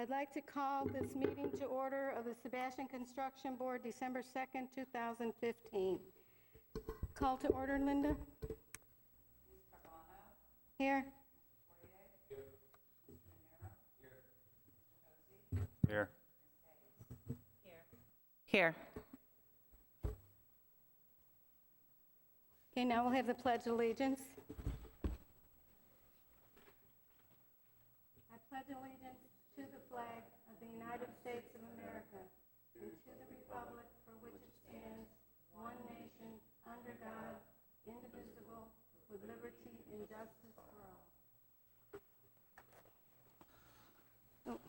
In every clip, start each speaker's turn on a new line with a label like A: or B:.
A: I'd like to call this meeting to order of the Sebastian Construction Board, December 2nd, 2015. Call to order, Linda. Here.
B: Here.
C: Here.
A: Okay, now we'll have the Pledge of Allegiance. I pledge allegiance to the flag of the United States of America and to the republic for which it stands, one nation, under God, indivisible, with liberty and justice for all. Oh,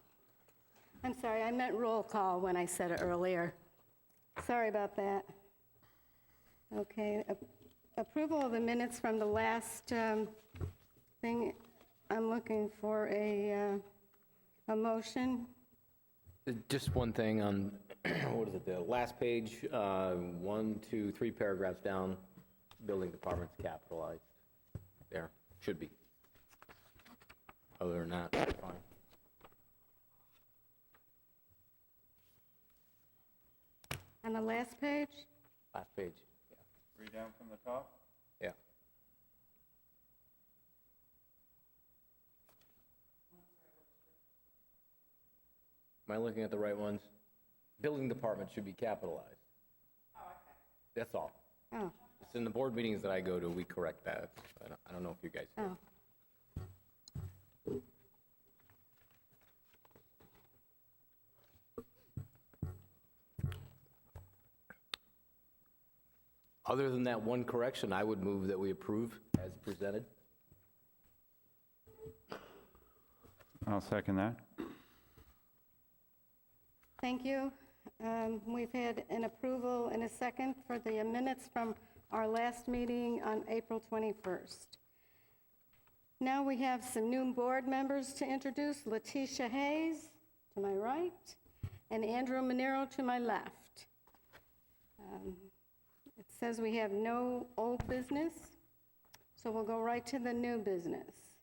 A: I'm sorry, I meant roll call when I said it earlier. Sorry about that. Okay, approval of the minutes from the last thing. I'm looking for a motion.
D: Just one thing on, what is it, the last page, 1, 2, 3 paragraphs down, building department's capitalized. There, should be. Other than that, fine.
A: On the last page?
D: Last page, yeah.
B: Read down from the top.
D: Yeah. Am I looking at the right ones? Building department should be capitalized. Oh, okay. That's all.
A: Oh,
D: It's in the board meetings that I go to, we correct that. I don't know if you guys do.
A: oh.
D: Other than that one correction, I would move that we approve as presented.
B: I'll second that.
A: Thank you. We've had an approval and a second for the minutes from our last meeting on April 21st. Now we have some new board members to introduce. Letitia Hayes to my right and Andrew Monero to my left. It says we have no old business, so we'll go right to the new business.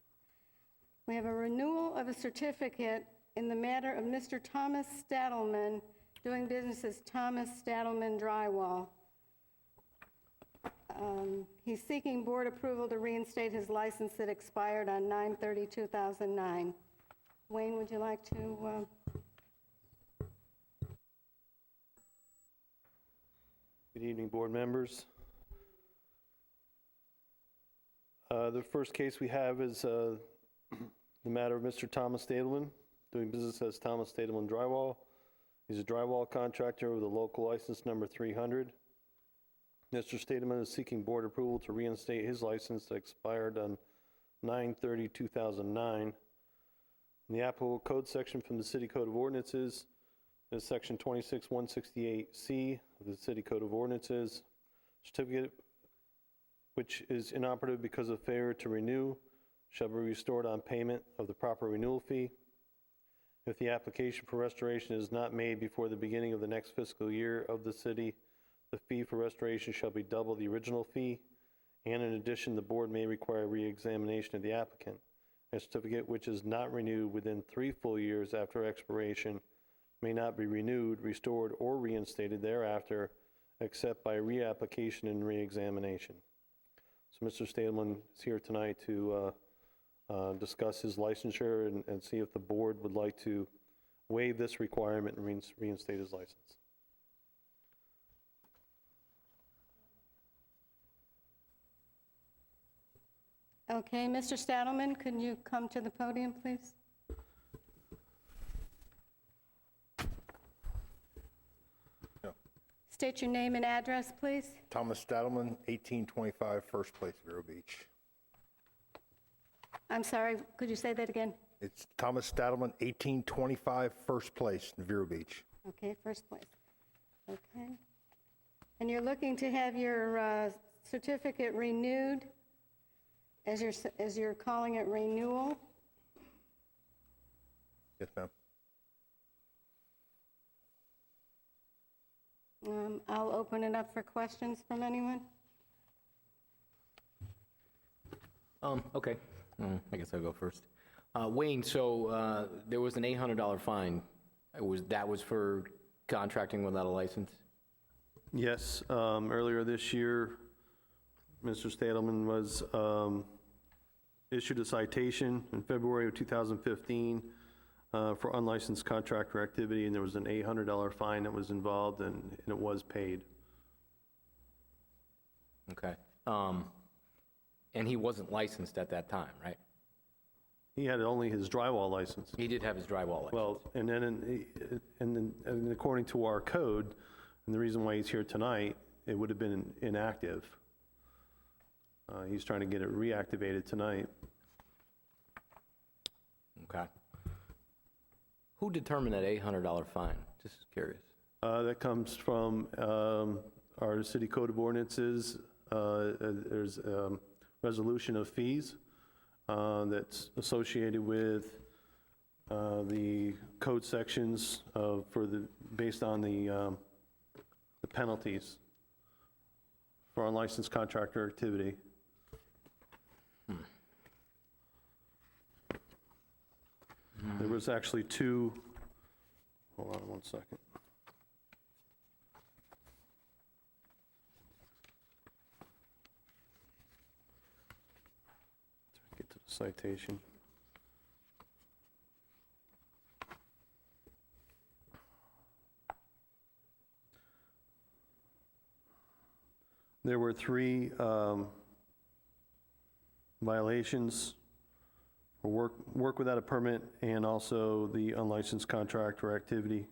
A: We have a renewal of a certificate in the matter of Mr. Thomas Stadelman doing business as Thomas Stadelman Drywall. He's seeking board approval to reinstate his license that expired on 9/30/2009. Wayne, would you like to?
E: Good evening, board members. The first case we have is the matter of Mr. Thomas Stadelman, doing business as Thomas Stadelman Drywall. He's a drywall contractor with a local license number 300. Mr. Stadelman is seeking board approval to reinstate his license that expired on 9/30/2009. In the applicable code section from the City Code of Ordinances is section 26168C of the City Code of Ordinances. Certificate which is inoperative because of failure to renew shall be restored on payment of the proper renewal fee. If the application for restoration is not made before the beginning of the next fiscal year of the city, the fee for restoration shall be double the original fee, and in addition, the board may require re-examination of the applicant. A certificate which is not renewed within 3 full years after expiration may not be renewed, restored, or reinstated thereafter, except by reapplication and re-examination. So Mr. Stadelman is here tonight to discuss his licensure and see if the board would like to waive this requirement and reinstate his license.
A: Okay, Mr. Stadelman, could you come to the podium, please? State your name and address, please.
F: Thomas Stadelman, 1825 First Place, Vero Beach.
A: I'm sorry, could you say that again?
F: It's Thomas Stadelman, 1825 First Place, Vero Beach.
A: Okay, first place. Okay. And you're looking to have your certificate renewed, as you're calling it renewal?
F: Yes, ma'am.
A: I'll open it up for questions from anyone.
D: Okay. I guess I'll go first. Wayne, so there was an $800 fine. That was for contracting without a license?
E: Yes, earlier this year, Mr. Stadelman was issued a citation in February of 2015 for unlicensed contractor activity, and there was an $800 fine that was involved, and it was paid.
D: Okay. And he wasn't licensed at that time, right?
E: He had only his drywall license.
D: He did have his drywall license.
E: Well, and then, and according to our code, and the reason why he's here tonight, it would have been inactive. He's trying to get it reactivated tonight.
D: Okay. Who determined that $800 fine? Just curious.
E: That comes from our city code of ordinances. There's a resolution of fees that's associated with the code sections based on the penalties for unlicensed contractor activity. There was actually two, hold on one second. Get to the citation. There were three violations: work without a permit, and also the unlicensed contractor activity.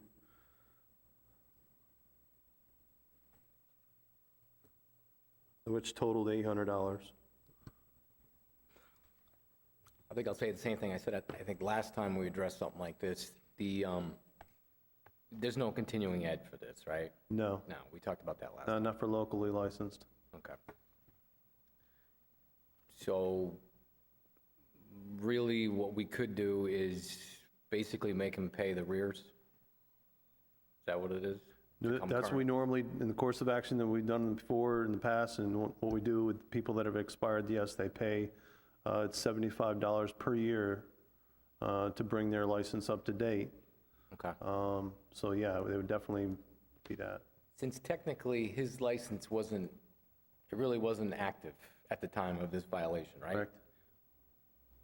E: Which totaled $800.
D: I think I'll say the same thing I said, I think last time we addressed something like this. There's no continuing ed for this, right?
E: No,
D: No, we talked about that last time.
E: not for locally licensed.
D: Okay. So really what we could do is basically make him pay the rears? Is that what it is? Become
E: That's what we
D: current?
E: normally, in the course of action that we've done before in the past, and what we do with people that have expired, yes, they pay, it's $75 per year to bring their license up to date.
D: Okay.
E: So yeah, it would definitely be that.
D: Since technically his license wasn't, it really wasn't active at the time of this violation, right?
E: Correct?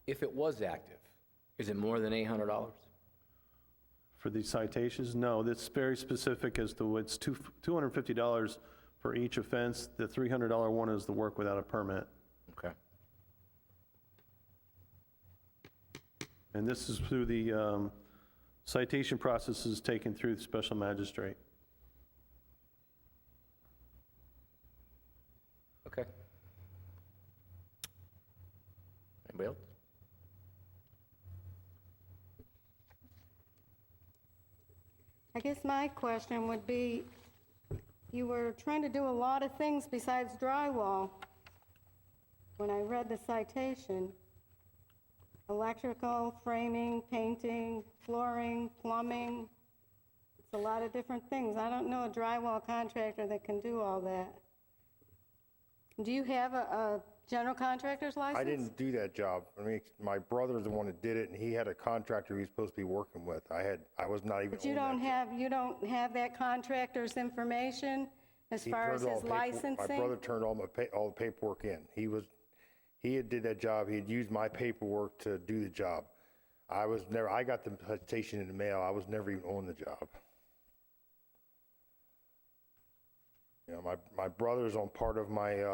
D: If it was active, is it more than $800?
E: For these citations, no, that's very specific as to what's $250 for each offense. The $300 one is the work without a permit.
D: Okay.
E: And this is through the citation process is taken through the special magistrate.
D: Okay. Anybody else?
A: I guess my question would be, you were trying to do a lot of things besides drywall. When I read the citation, electrical, framing, painting, flooring, plumbing, it's a lot of different things. I don't know a drywall contractor that can do all that. Do you have a general contractor's license?
F: I didn't do that job. I mean, my brother's the one that did it, and he had a contractor he was supposed to be working with. I was not even
A: But you
F: on that
A: don't have that contractor's information as
F: He
A: far as
F: turned all
A: his
F: the paper-
A: licensing?
F: My brother turned all the paperwork in. He had did that job. He had used my paperwork to do the job. I got the citation in the mail. I was never even on the job. You know, my brother's on part of my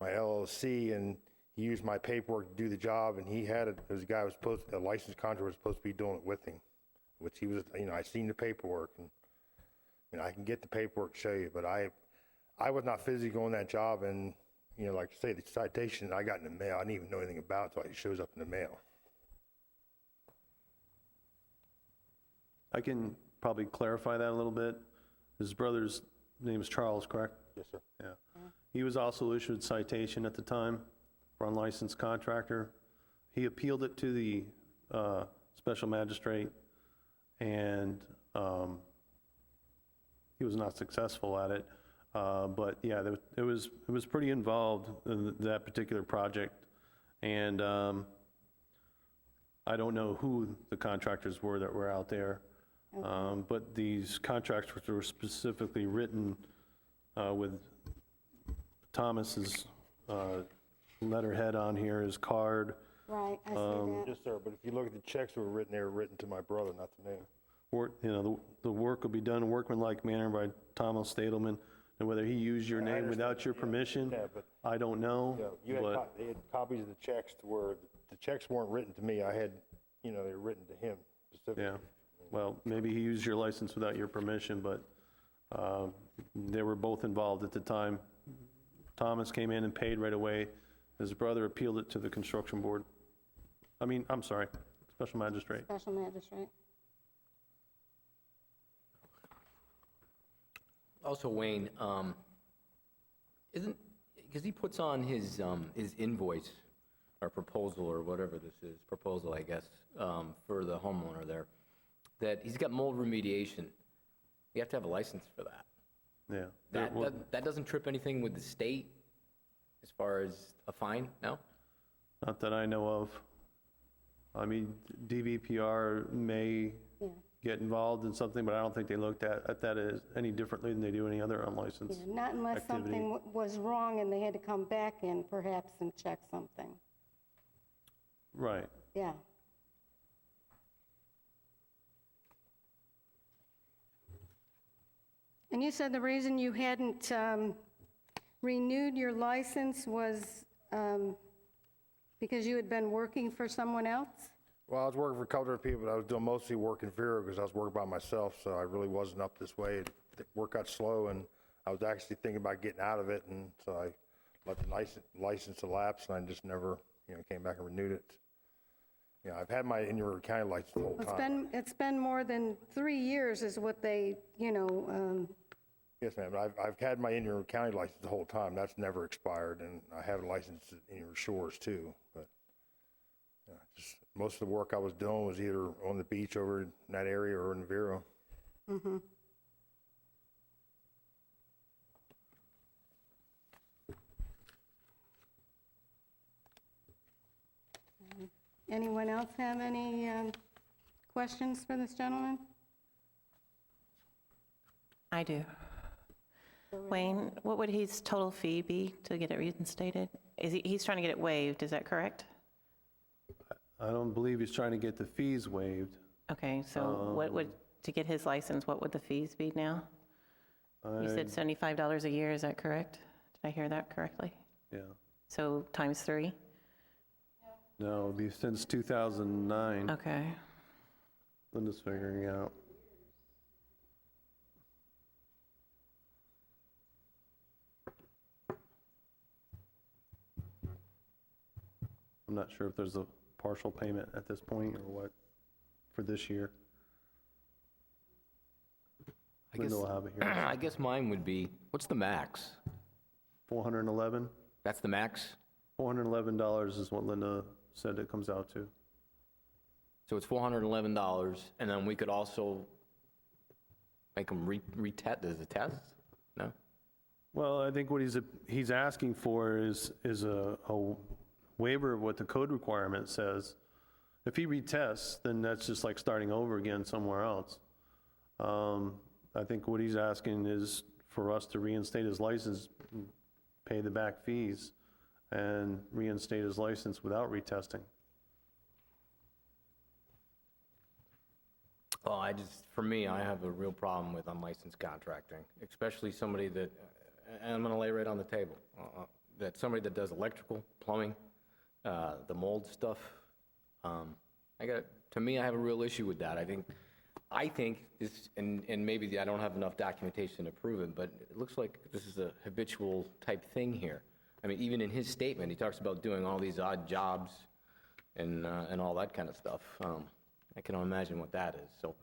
F: my LLC, and he used my paperwork to do the job, and there was a guy who was a licensed contractor was supposed to be doing it with him, which he was, I seen the paperwork, and I can get the paperwork to show you, but I was not physically on that job, and, like I say, the citation I got in the mail, I didn't even know anything about it until it shows up in the mail.
E: I can probably clarify that a little bit. His brother's name is Charles, correct?
F: Yes, sir.
E: Yeah. He was also issued citation at the time for unlicensed contractor. He appealed it to the special magistrate, and he was not successful at it. But yeah, it was pretty involved in that particular project, and I don't know who the contractors were that were out there, but these contracts were specifically written with Thomas's letterhead on here, his card.
A: Right, I see that.
F: Yes, sir, but if you look at the checks that were written, they were written to my brother, not to me.
E: The work will be done in a workmanlike manner by Thomas Stadelman, and whether he used your name without your permission,
F: Yeah, but,
E: I don't know.
F: you know,
E: But
F: they had copies of the checks to where the checks weren't written to me. I had, they were written to him specifically.
E: yeah, well, maybe he used your license without your permission, but they were both involved at the time. Thomas came in and paid right away. His brother appealed it to the construction board. I'm sorry, special magistrate.
A: Special magistrate.
D: Also, Wayne, because he puts on his invoice or proposal or whatever this is, proposal, I guess, for the homeowner there, that he's got mold remediation. You have to have a license for that.
E: Yeah.
D: That doesn't trip anything with the state as far as a fine, no?
E: Not that I know of. DVPR may
A: Yeah.
E: get involved in something, but I don't think they looked at that as any differently than they do any other unlicensed.
A: Yeah, not unless
E: activity.
A: something was wrong and they had to come back in perhaps and check something.
E: Right.
A: Yeah. And you said the reason you hadn't renewed your license was because you had been working for someone else?
F: Well, I was working for a couple different people, but I was doing mostly work in Vero because I was working by myself, so I really wasn't up this way. The work got slow, and I was actually thinking about getting out of it, and so I let the license elapse, and I just never, came back and renewed it. I've had my Indian County license the whole time.
A: It's been more than 3 years is what they,
F: Yes, ma'am. I've had my Indian County license the whole time. That's never expired, and I have a license in your Shores too. But just most of the work I was doing was either on the beach over in that area or in Vero.
A: mhm. Anyone else have any questions for this gentleman?
C: I do. Wayne, what would his total fee be to get it reinstated? He's trying to get it waived, is that correct?
E: I don't believe he's trying to get the fees waived.
C: Okay, so to get his license, what would the fees be now? You said $75 a year, is that correct? Did I hear that correctly?
E: Yeah.
C: So times 3?
E: No, it'd be since 2009.
C: Okay.
E: Linda's figuring out. I'm not sure if there's a partial payment at this point or what for this year. Linda will have it here.
D: I guess mine would be, what's the max?
E: 411?
D: That's the max?
E: $411 is what Linda said it comes out to.
D: So it's $411, and then we could also make them retest, as a test? No?
E: Well, I think what he's asking for is a waiver of what the code requirement says. If he retests, then that's just like starting over again somewhere else. I think what he's asking is for us to reinstate his license, pay the back fees, and reinstate his license without retesting.
D: Well, for me, I have a real problem with unlicensed contracting, especially somebody that, and I'm going to lay right on the table, that somebody that does electrical, plumbing, the mold stuff. To me, I have a real issue with that. I think this, and maybe I don't have enough documentation to prove it, but it looks like this is a habitual type thing here. I mean, even in his statement, he talks about doing all these odd jobs and all that kind of stuff. I can imagine what that is. So,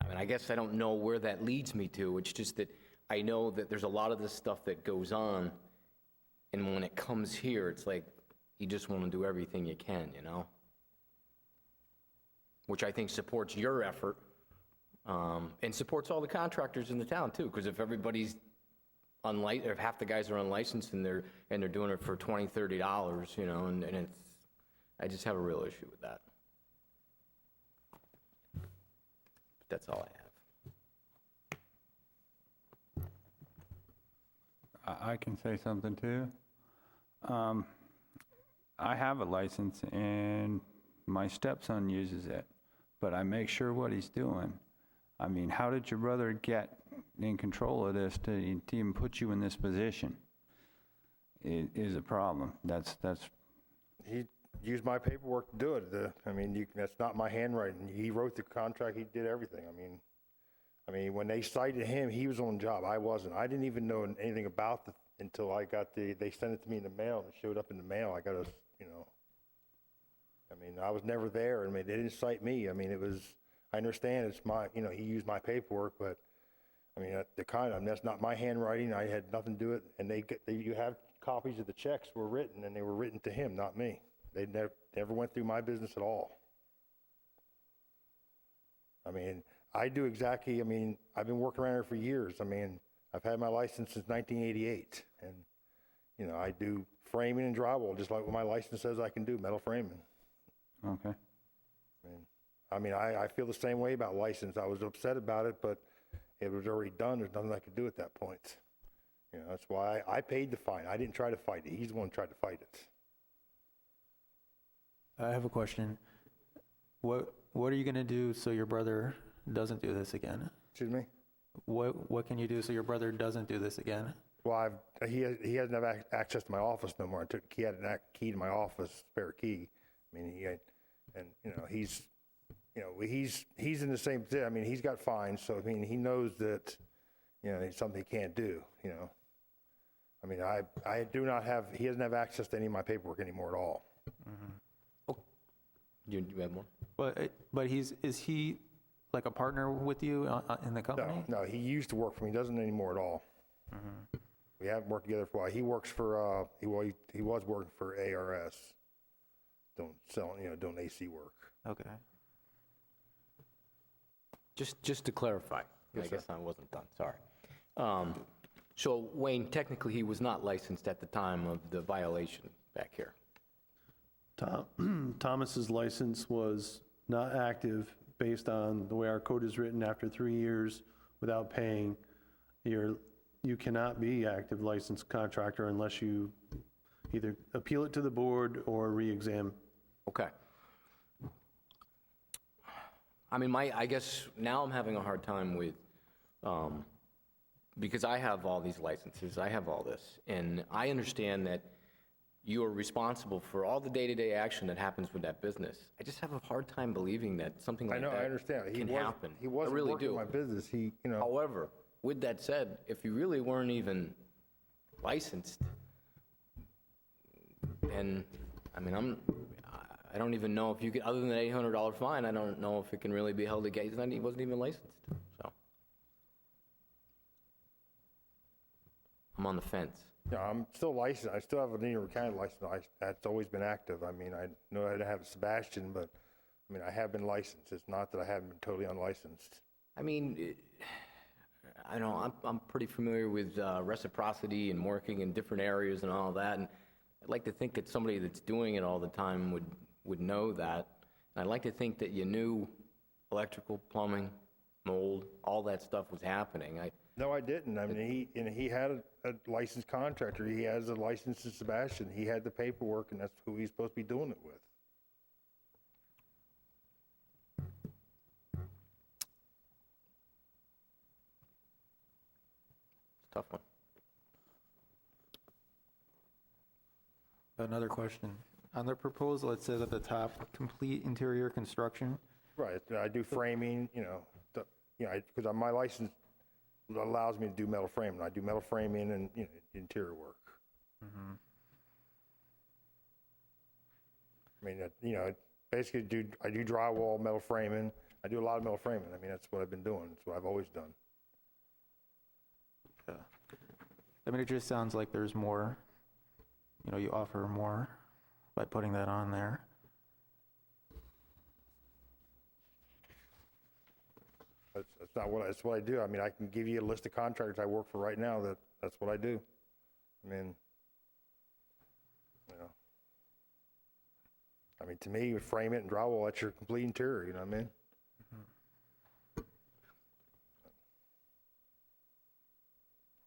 D: I mean, I guess I don't know where that leads me to. It's just that I know that there's a lot of this stuff that goes on, and when it comes here, it's like you just want to do everything you can, which I think supports your effort and supports all the contractors in the town too, because if everybody's unlicensed, if half the guys are unlicensed and they're doing it for $20, $30, and I just have a real issue with that. But that's all I have.
B: I can say something too. I have a license and my stepson uses it, but I make sure what he's doing. I mean, how did your brother get in control of this to even put you in this position? It is a problem. That's
F: He used my paperwork to do it. I mean, that's not my handwriting. He wrote the contract, he did everything. I mean, when they cited him, he was on the job. I wasn't. I didn't even know anything about until I got they sent it to me in the mail, and it showed up in the mail. I got a, I mean, I was never there. I mean, they didn't cite me. I mean, I understand it's my, he used my paperwork, but I mean, that's not my handwriting. I had nothing to do with it. And you have copies of the checks were written, and they were written to him, not me. They never went through my business at all. I mean, I've been working around here for years. I mean, I've had my license since 1988, and, I do framing and drywall, just like what my license says I can do, metal framing.
B: okay.
F: I feel the same way about license. I was upset about it, but it was already done. There's nothing I could do at that point. That's why I paid the fine. I didn't try to fight it. He's the one who tried to fight it.
G: I have a question. What are you going to do so your brother doesn't do this again?
F: Excuse me?
G: What can you do so your brother doesn't do this again?
F: Well, he doesn't have access to my office no more. He had a key to my office, spare key. I mean, he's in the same thing. I mean, he's got fines, so I mean, he knows that, it's something he can't do. I mean, he doesn't have access to any of my paperwork anymore at all.
D: You have more?
G: But is he like a partner with you in the company?
F: No, he used to work for me. He doesn't anymore at all. We haven't worked together for a while. He works for, he was working for ARS. Doing AC work.
G: Okay.
D: Just to clarify,
F: Yes,
D: I
F: sir.
D: guess I wasn't done, sorry. So Wayne, technically, he was not licensed at the time of the violation back here.
E: Thomas's license was not active based on the way our code is written. After 3 years without paying, you cannot be active licensed contractor unless you either appeal it to the board or re-exam.
D: Okay. I mean, I guess now I'm having a hard time with, because I have all these licenses, I have all this, and I understand that you are responsible for all the day-to-day action that happens with that business. I just have a hard time believing that something like that
F: I understand.
D: can happen.
F: He wasn't
D: I really
F: working
D: do.
F: my business.
D: However, with that said, if you really weren't even licensed, and I mean, I don't even know if you could, other than an $800 fine, I don't know if it can really be held against. He wasn't even licensed, so I'm on the fence.
F: Yeah, I'm still licensed. I still have a New York County license. That's always been active. I mean, I know I didn't have Sebastian, but I mean, I have been licensed. It's not that I haven't been totally unlicensed.
D: I mean, I know I'm pretty familiar with reciprocity and working in different areas and all that, and I'd like to think that somebody that's doing it all the time would know that. And I'd like to think that you knew electrical, plumbing, mold, all that stuff was happening.
F: No, I didn't. I mean, he had a licensed contractor. He has a license to Sebastian. He had the paperwork, and that's who he's supposed to be doing it with.
D: It's a tough one.
G: Another question. On the proposal, it says at the top, complete interior construction.
F: Right. I do framing, because my license allows me to do metal framing. I do metal framing and interior work. I mean, basically I do drywall, metal framing. I do a lot of metal framing. I mean, that's what I've been doing. That's what I've always done.
G: Yeah. I mean, it just sounds like there's more, you offer more by putting that on there.
F: That's what I do. I mean, I can give you a list of contractors I work for right now. That's what I do. I mean, mean, to me, you frame it and drywall, that's your complete interior, you know what I mean?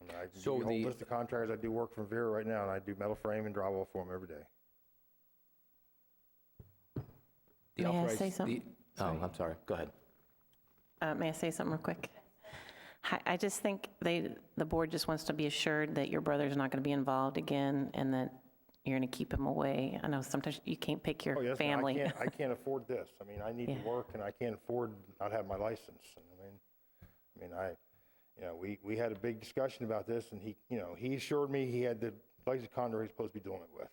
F: I mean, I can give
D: So
F: you a whole
D: the-
F: list of contractors. I do work from Vera right now, and I do metal frame and drywall for them every day.
D: The
C: May I
D: authorized-
C: say
D: the-
C: something?
D: Oh, I'm sorry. Go ahead.
C: May I say something real quick? I just think the board just wants to be assured that your brother's not going to be involved again and that you're going to keep him away. I know sometimes you can't pick
F: Oh,
C: your
F: yes,
C: family.
F: I can't afford this. I mean, I need to
C: Yeah.
F: work, and I can't afford not have my license. And we had a big discussion about this, and he assured me he had the license contractor he's supposed to be doing it with.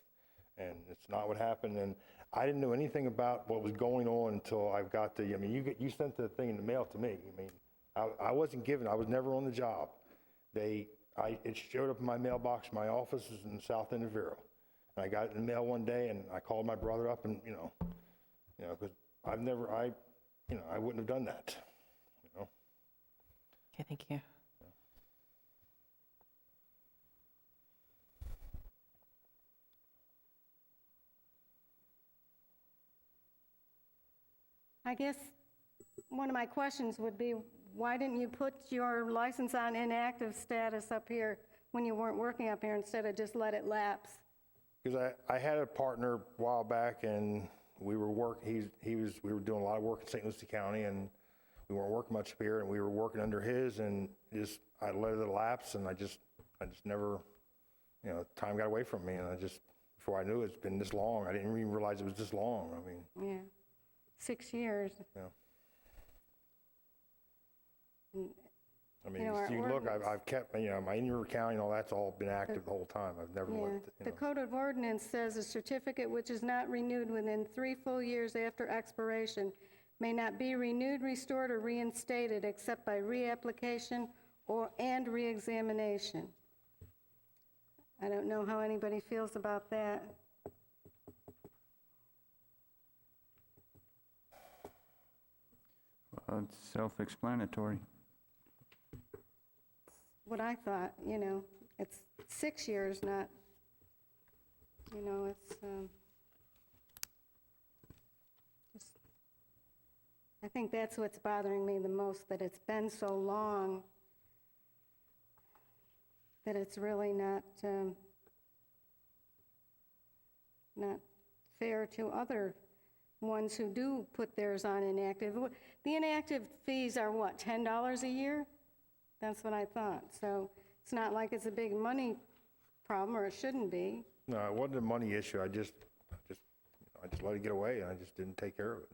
F: And it's not what happened, and I didn't know anything about what was going on until I got you sent the thing in the mail to me. I mean, I wasn't given, I was never on the job. It showed up in my mailbox, my office is in the south end of Vero. And I got it in the mail one day, and I called my brother up, and, because I wouldn't have done that,
C: Okay, thank you.
A: I guess one of my questions would be, why didn't you put your license on inactive status up here when you weren't working up here instead of just let it lapse?
F: Because I had a partner a while back, and we were we were doing a lot of work in St. Lucie County, and we weren't working much up here, and we were working under his, and I let it lapse, and I just never, time got away from me, and before I knew it, it's been this long. I didn't even realize it was this long. I mean,
A: Yeah, 6 years.
F: yeah.
A: And,
F: I mean,
A: our
F: you look,
A: ordinance-
F: I've kept, my in-river county and all that's all been active the whole time. I've never
A: Yeah,
F: let,
A: the Code of Ordinance says a certificate which is not renewed within 3 full years after expiration may not be renewed, restored, or reinstated except by reapplication and reexamination. I don't know how anybody feels about that.
B: It's self-explanatory.
A: What I thought, it's 6 years, not, it's, I think that's what's bothering me the most, that it's been so long that it's really not fair to other ones who do put theirs on inactive. The inactive fees are what, $10 a year? That's what I thought. So it's not like it's a big money problem, or it shouldn't be.
F: no, it wasn't a money issue. I just let it get away, and I just didn't take care of it,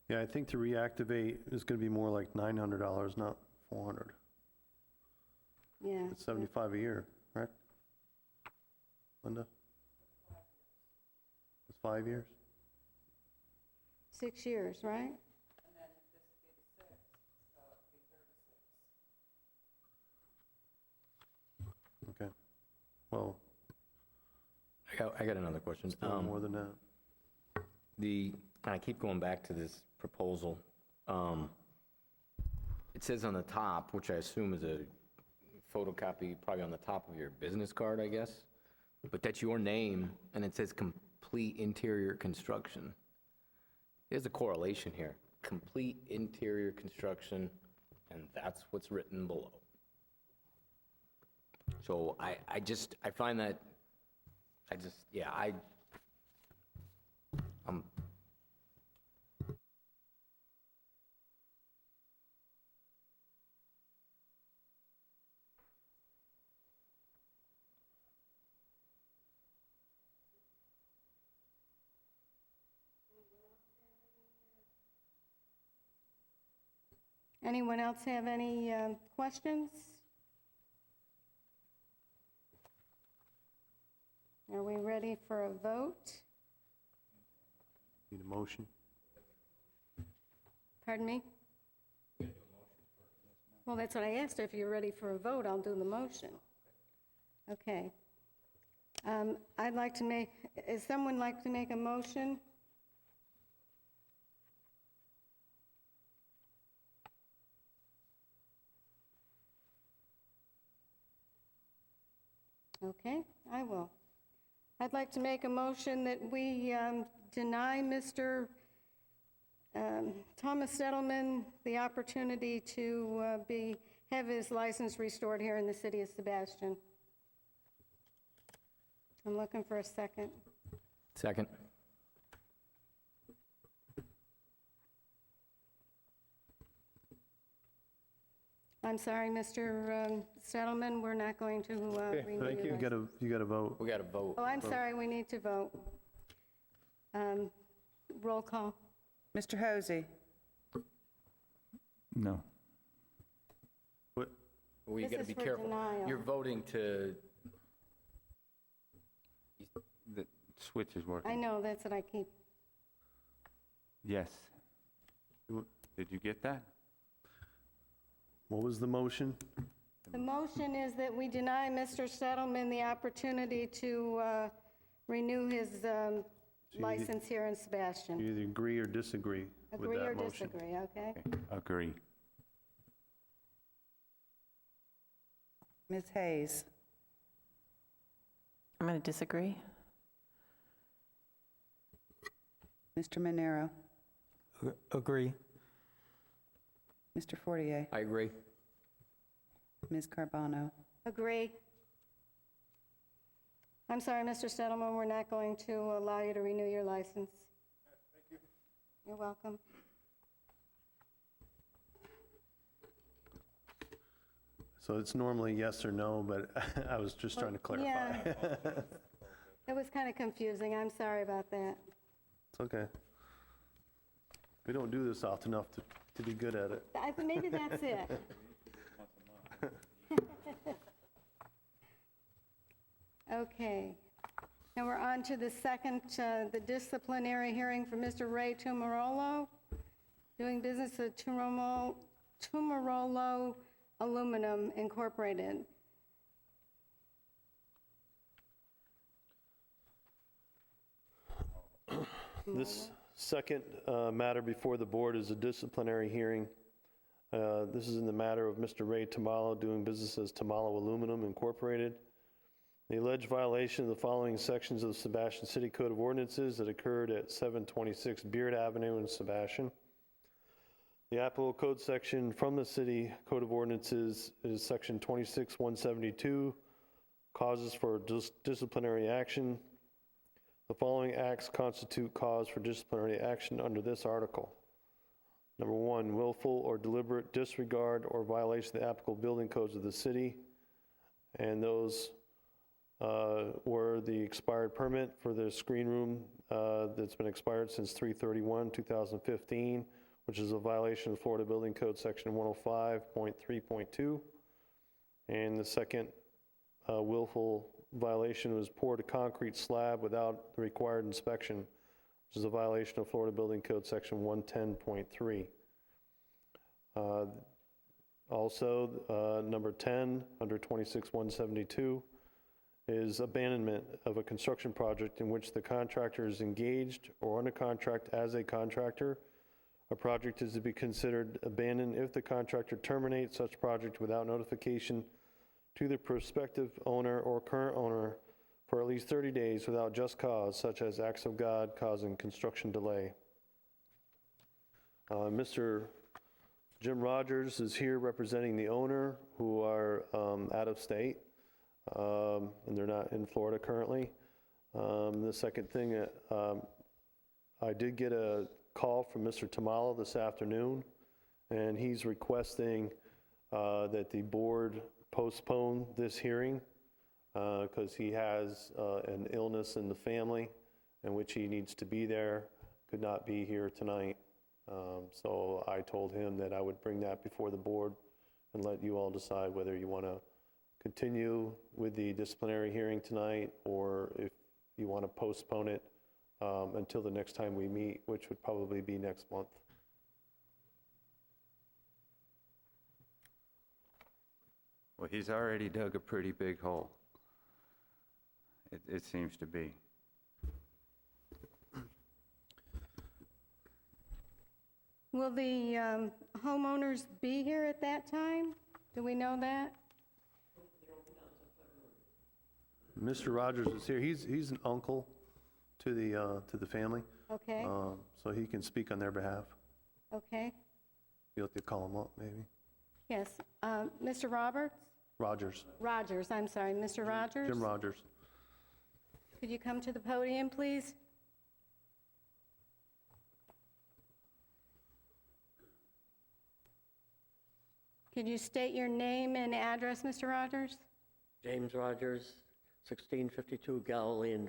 E: Yeah, I think to reactivate is going to be more like $900, not $400.
A: Yeah.
E: It's $75 a year, correct? Linda? It's 5 years?
A: 6 years, right?
E: Okay. Well,
D: I got another question.
E: still more than that.
D: I keep going back to this proposal. It says on the top, which I assume is a photocopy, probably on the top of your business card, I guess, but that's your name, and it says complete interior construction. There's a correlation here. Complete interior construction, and that's what's written below. So I find that, I'm
A: Anyone else have any questions? Are we ready for a vote?
E: Need a motion?
A: Pardon me? Well, that's what I asked. If you're ready for a vote, I'll do the motion. Okay. I'd like to is someone like to make a motion? Okay, I will. I'd like to make a motion that we deny Mr. Thomas Settleman the opportunity to have his license restored here in the city of Sebastian. I'm looking for a second.
D: Second.
A: I'm sorry, Mr. Settleman, we're not going to renew
E: Thank you.
A: your license.
E: You got to vote.
D: We got to vote.
A: Oh, I'm sorry, we need to vote. Roll call.
H: Mr. Hosey,
B: No.
D: Well, you
A: This
D: got to
A: is
D: be
A: for
D: careful.
A: denial.
D: You're voting to,
B: The switch is working.
A: I know, that's what I keep.
B: Yes. Did you get that?
E: What was the motion?
A: The motion is that we deny Mr. Settleman the opportunity to renew his license here in
E: You
A: Sebastian.
E: either agree or disagree with
A: Agree or
E: that motion.
A: disagree, okay?
B: Okay, agree.
H: Ms. Hayes,
C: I'm going to disagree.
H: Mr. Manero,
G: Agree.
H: Mr. Fortier,
D: I agree.
H: Ms. Carbano,
A: Agree. I'm sorry, Mr. Settleman, we're not going to allow you to renew your license. Thank you. You're welcome.
E: So it's normally yes or no, but I was just trying to clarify.
A: Yeah. It was kind of confusing, I'm sorry about that.
E: It's okay. We don't do this often enough to be good at it.
A: Maybe that's it. Okay. Now we're on to the second, the disciplinary hearing for Mr. Ray Tumarolo, doing business at Tumarolo Aluminum Incorporated.
E: This second matter before the board is a disciplinary hearing. This is in the matter of Mr. Ray Tamalo doing business as Tamalo Aluminum Incorporated. The alleged violation of the following sections of the Sebastian City Code of Ordinances that occurred at 726 Beard Avenue in Sebastian. The applicable code section from the City Code of Ordinances is section 26172, causes for disciplinary action. The following acts constitute cause for disciplinary action under this article. Number one, willful or deliberate disregard or violation of the applicable building codes of the city. And those were the expired permit for the screen room that's been expired since 3/31/2015, which is a violation of Florida Building Code Section 105.3.2. And the second willful violation was poured a concrete slab without the required inspection, which is a violation of Florida Building Code Section 110.3. Also, number 10, under 26172, is abandonment of a construction project in which the contractor is engaged or under contract as a contractor. A project is to be considered abandoned if the contractor terminates such project without notification to the prospective owner or current owner for at least 30 days without just cause, such as acts of God causing construction delay. Mr. Jim Rogers is here representing the owner, who are out of state, and they're not in Florida currently. The second thing, I did get a call from Mr. Tamalo this afternoon, and he's requesting that the board postpone this hearing because he has an illness in the family in which he needs to be there, could not be here tonight. So I told him that I would bring that before the board and let you all decide whether you want to continue with the disciplinary hearing tonight or if you want to postpone it until the next time we meet, which would probably be next month.
B: Well, he's already dug a pretty big hole. It seems to be.
A: Will the homeowners be here at that time? Do we know that?
E: Mr. Rogers is here. He's an uncle to the family,
A: Okay,
E: so he can speak on their behalf.
A: okay,
E: You'll have to call him up, maybe.
A: yes. Mr. Roberts?
E: Rogers,
A: Rogers, I'm sorry, Mr. Rogers?
E: Jim Rogers.
A: Could you come to the podium, please? Could you state your name and address, Mr. Rogers?
I: James Rogers, 1652 Galilean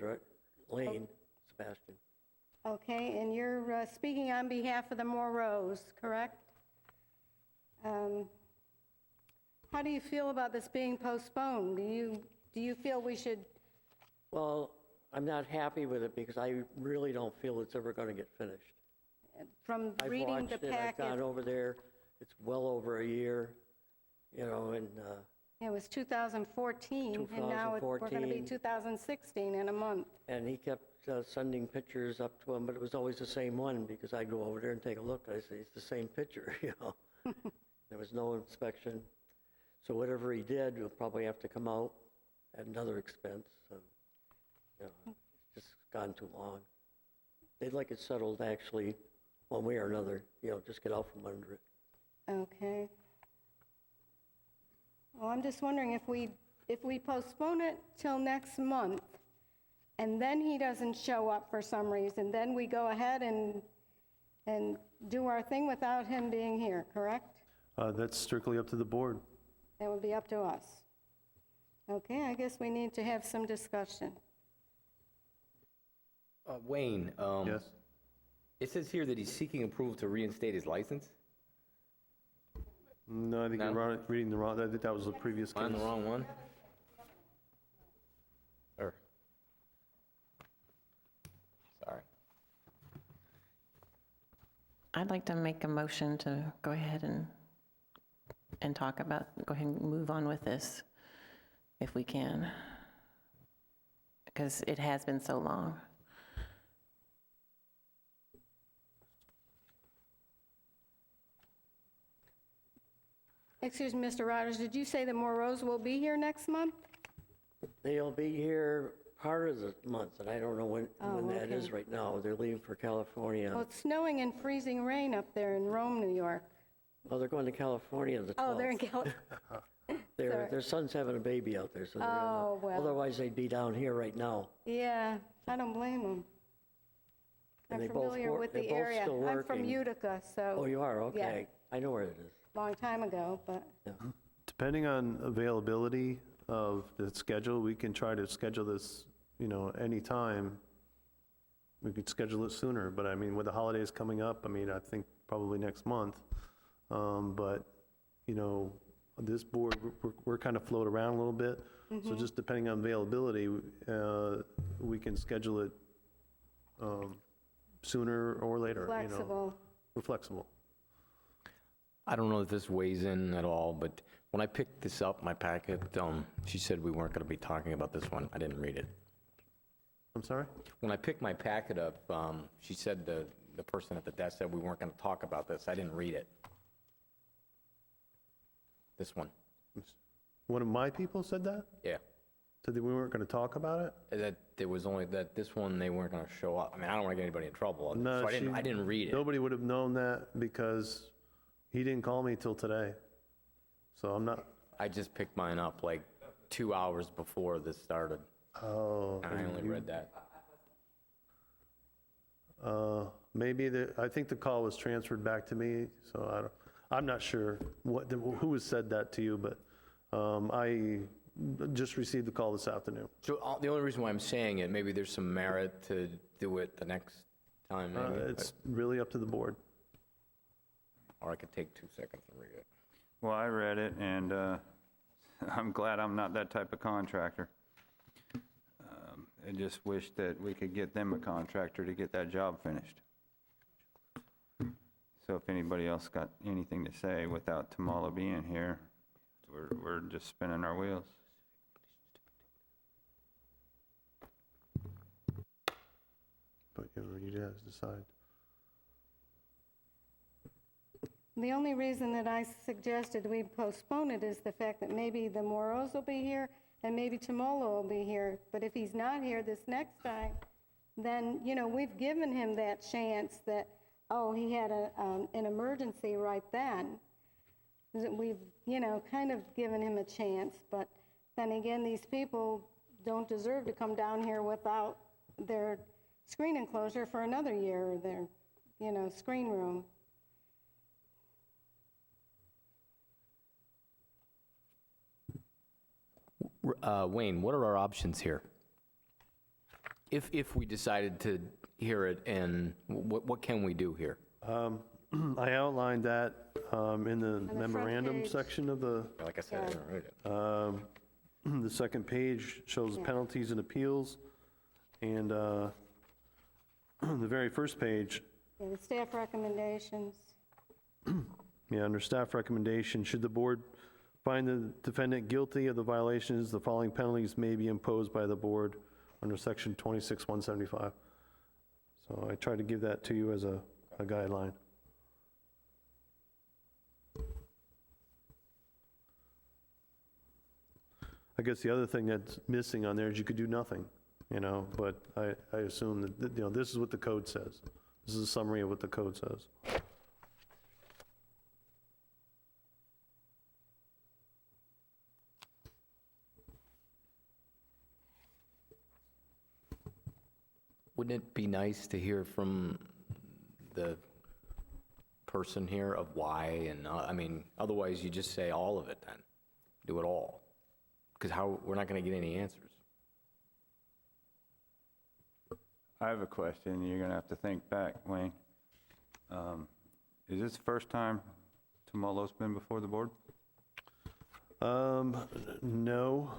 I: Lane, Sebastian.
A: Okay, and you're speaking on behalf of the Moreaus, correct? How do you feel about this being postponed? Do you feel we should,
I: Well, I'm not happy with it because I really don't feel it's ever going to get finished.
A: from
I: I've
A: reading the
I: watched it, I've gone
A: packet,
I: over there, it's well over a year, you know, and
A: it was 2014, and now we're going to be
I: 2014.
A: 2016 in a month.
I: and he kept sending pictures up to him, but it was always the same one because I go over there and take a look, I say, it's the same picture, you know? There was no inspection, so whatever he did will probably have to come out at another expense, so, you know, it's just gone too long. They'd like it settled actually, one way or another, you know, just get out from under it.
A: Okay. Well, I'm just wondering if we postpone it till next month, and then he doesn't show up for some reason, then we go ahead and do our thing without him being here, correct?
E: That's strictly up to the board.
A: That would be up to us. Okay, I guess we need to have some discussion.
D: Wayne,
E: Yes?
D: it says here that he's seeking approval to reinstate his license.
E: No, I think
D: No?
E: you're reading the wrong, I think that was the previous
D: Am I on
E: case.
D: the wrong one? Or, sorry.
C: I'd like to make a motion to go ahead and talk about, go ahead and move on with this, if we can, because it has been so long.
A: Excuse me, Mr. Rogers, did you say the Moreaus will be here next month?
I: They'll be here part of the month, and I don't know when that is
A: okay.
I: right now. They're leaving for California.
A: Well, it's snowing and freezing rain up there in Rome, New York.
I: Well, they're going to California the 12th.
A: Oh, they're in California.
I: Their son's having a baby out there, so they're
A: Oh, well.
I: otherwise they'd be down here right now.
A: Yeah, I don't blame them.
I: And
A: I'm
I: they both
A: familiar
I: work-
A: with
I: they're
A: the
I: both
A: area.
I: still
A: I'm from
I: working.
A: Utica, so.
I: Oh, you are? Okay. I know where it is.
A: Long time ago, but,
E: Depending on availability of the schedule, we can try to schedule this, anytime. We could schedule it sooner, but I mean, with the holidays coming up, I mean, I think probably next month. But, this board, we're kind of float around a little bit. So just depending on availability, we can schedule it sooner or later.
A: flexible.
E: We're flexible.
D: I don't know if this weighs in at all, but when I picked this up, my packet, she said we weren't going to be talking about this one. I didn't read it.
E: I'm sorry?
D: When I picked my packet up, she said, the person at the desk said we weren't going to talk about this. I didn't read it. This one.
E: One of my people said that?
D: Yeah.
E: Said that we weren't going to talk about it?
D: That there was only, that this one, they weren't going to show up. I mean, I don't want to get anybody in trouble, on this,
E: No,
D: so I didn't read it.
E: Nobody would have known that because he didn't call me till today. So I'm not,
D: I just picked mine up like 2 hours before this started.
E: oh.
D: And I only read that.
E: Maybe I think the call was transferred back to me, so I'm not sure who has said that to you, but I just received the call this afternoon.
D: So the only reason why I'm saying it, maybe there's some merit to do it the next time, maybe.
E: It's really up to the board.
D: Or I could take 2 seconds and read it.
B: Well, I read it, and I'm glad I'm not that type of contractor. I just wish that we could get them a contractor to get that job finished. So if anybody else got anything to say without Tamala being here, we're just spinning our wheels.
E: But you guys decide.
A: The only reason that I suggested we postpone it is the fact that maybe the Moreaus will be here, and maybe Tomolo will be here. But if he's not here this next time, then, we've given him that chance that, oh, he had an emergency right then. We've, kind of given him a chance, but then again, these people don't deserve to come down here without their screen enclosure for another year, or their, screen room.
D: Wayne, what are our options here? If we decided to hear it, and what can we do here?
E: I outlined that in the
A: the front
E: memorandum
A: page.
E: section of the,
D: Like I said, I didn't read it.
E: the second page shows
A: Yeah.
E: penalties and appeals. And the very first page,
A: Yeah, the staff recommendations.
E: under staff recommendation, should the board find the defendant guilty of the violations, the following penalties may be imposed by the board under section 26-175. So I tried to give that to you as a guideline. I guess the other thing that's missing on there is you could do nothing, but I assume that, this is what the code says. This is a summary of what the code says.
D: Wouldn't it be nice to hear from the person here of why, and, otherwise you just say all of it then, do it all. Because we're not going to get any answers.
B: I have a question. You're going to have to think back, Wayne. Is this the first time Tomolo's been before the board?
E: No.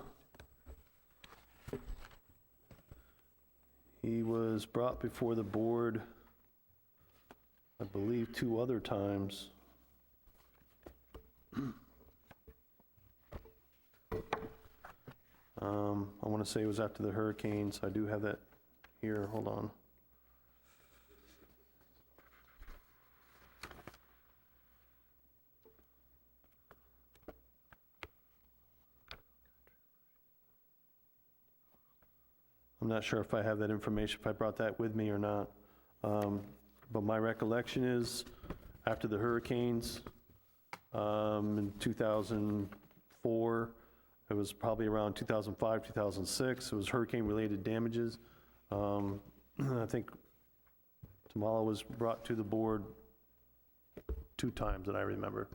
E: He was brought before the board, I believe, 2 other times. I want to say it was after the hurricanes. I do have that here. Hold on. I'm not sure if I have that information, if I brought that with me or not. But my recollection is, after the hurricanes, in 2004, it was probably around 2005, 2006, it was hurricane-related damages. I think Tomolo was brought to the board 2 times that I remember.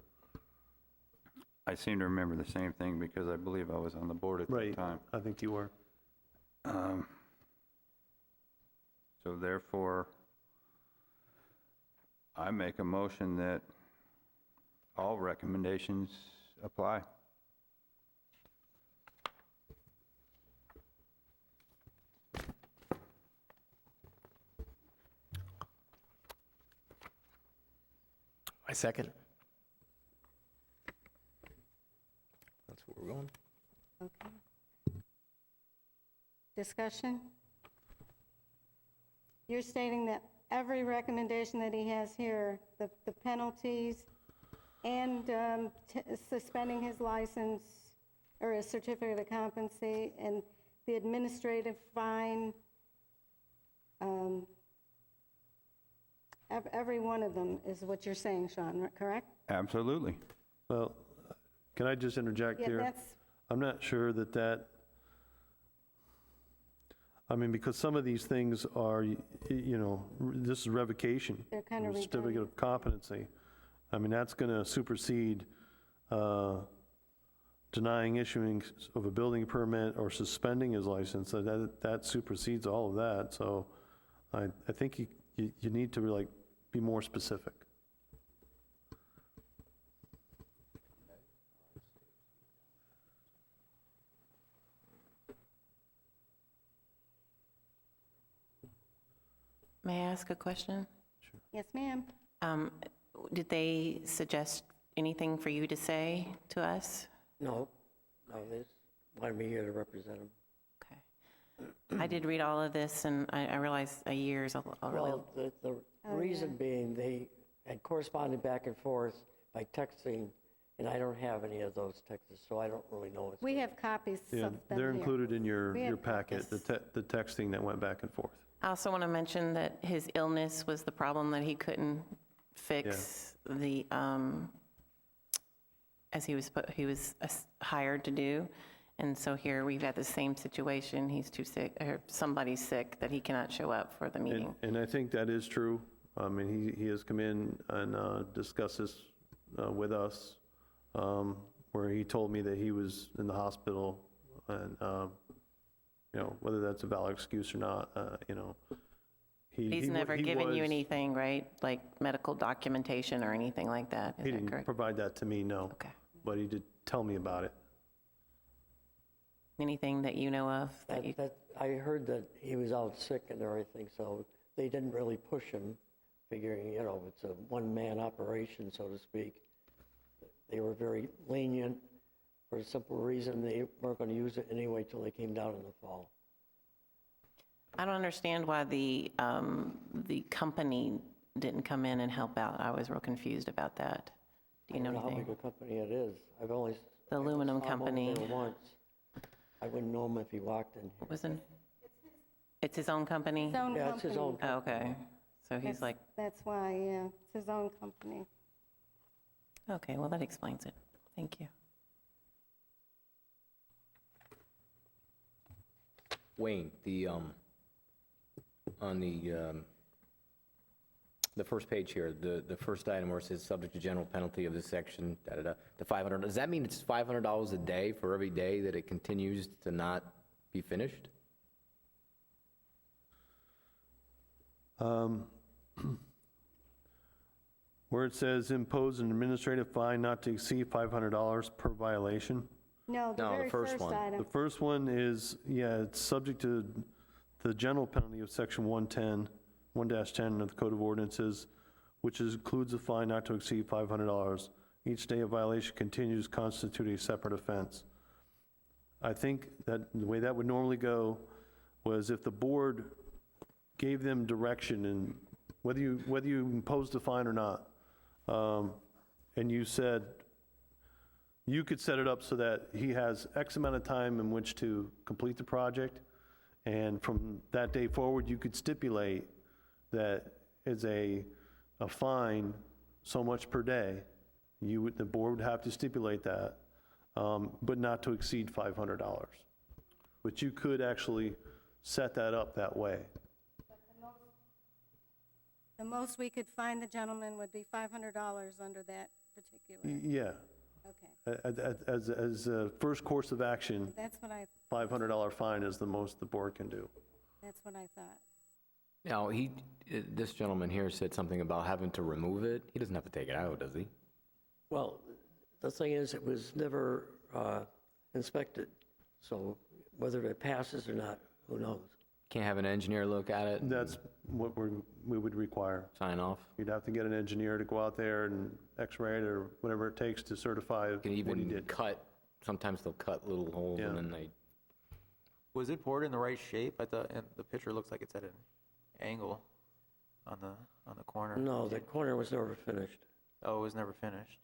B: I seem to remember the same thing because I believe I was on the board at the
E: Right,
B: time.
E: I think you were.
B: So therefore, I make a motion that all recommendations apply.
D: I second. That's where we're going.
A: Okay. Discussion? You're stating that every recommendation that he has here, the penalties and suspending his license or his certificate of competency and the administrative fine, every one of them is what you're saying, Sean, correct?
B: Absolutely.
E: Well, can I just interject
A: Yeah,
E: here?
A: that's,
E: I'm not sure that, because some of these things are, this is revocation.
A: They're kind of
E: of a certificate
A: redundant.
E: of competency. That's going to supersede denying issuing of a building permit or suspending his license. That supersedes all of that. So I think you need to be more specific.
C: May I ask a question?
A: yes, ma'am.
C: Did they suggest anything for you to say to us?
I: No, they wanted me here to represent them.
C: Okay. I did read all of this, and I realize a year is a really...
I: Well, the reason being, they had corresponded back and forth by texting And I don't have any of those texts, so I don't really know what's
A: We
I: going
A: have copies
E: Yeah,
A: of them
E: they're
A: here.
E: included in
A: We
E: your
A: have
E: packet, the texting that went back and forth.
C: I also want to mention that his illness was the problem that he couldn't fix the, as he was hired to do. And so here we've got the same situation. He's too sick, or somebody's sick, that he cannot show up for the meeting.
E: And I think that is true. I mean, he has come in and discussed this with us, where he told me that he was in the hospital, and, whether that's a valid excuse or not,
C: He's never given you anything, right? Like medical documentation or anything like that? Is
E: He
C: that
E: didn't
C: correct?
E: provide that to me, no.
C: Okay.
E: But he did tell me about it.
C: Anything that you know of that you?
I: I heard that he was out sick and everything, so they didn't really push him, figuring, it's a one-man operation, so to speak. They were very lenient for a simple reason, they weren't going to use it anyway till they came down in the fall.
C: I don't understand why the company didn't come in and help out. I was real confused about that. Do you know
I: I don't know how
C: anything?
I: big a company it is. I've only...
C: The aluminum
I: I saw him over
C: company.
I: there once. I wouldn't know him if he walked in here.
C: Wasn't, it's his own company?
A: His own
I: Yeah, it's his
A: company.
I: own
C: Oh, okay. So he's
A: That's-
C: like,
A: That's why, yeah, it's his own company.
C: okay, well, that explains it. Thank you.
D: Wayne, on the first page here, the first item where it says subject to general penalty of this section, the $500, does that mean it's $500 a day for every day that it continues to not be finished?
E: Where it says impose an administrative fine not to exceed $500 per violation.
A: No, the
D: No, the
A: very
D: first
A: first
D: one.
E: The
A: item.
E: first one is, it's subject to the general penalty of section 110, 1-10 of the Code of Ordinances, which includes a fine not to exceed $500. Each day a violation continues constitute a separate offense. I think that the way that would normally go was if the board gave them direction, and whether you imposed a fine or not, and you said, you could set it up so that he has X amount of time in which to complete the project, and from that day forward, you could stipulate that it's a fine so much per day. The board would have to stipulate that, but not to exceed $500. But you could actually set that up that way.
A: The most we could find the gentleman would be $500 under that particular,
E: Yeah,
A: okay.
E: as a first course of action,
A: That's what I,
E: $500 fine is the most the board can do.
A: that's what I thought.
D: Now, this gentleman here said something about having to remove it. He doesn't have to take it out, does he?
I: Well, the thing is, it was never inspected, so whether it passes or not, who knows?
D: Can't have an engineer look at it? and
E: That's what we would require.
D: Sign off?
E: You'd have to get an engineer to go out there and x-ray it or whatever it takes to certify
D: Can
E: what he
D: even
E: did.
D: cut, sometimes they'll cut little holes
E: Yeah.
D: and then they,
G: Was it poured in the right shape? I thought, and the picture looks like it's at an angle on the corner.
I: No, the corner was never finished.
G: Oh, it was never finished.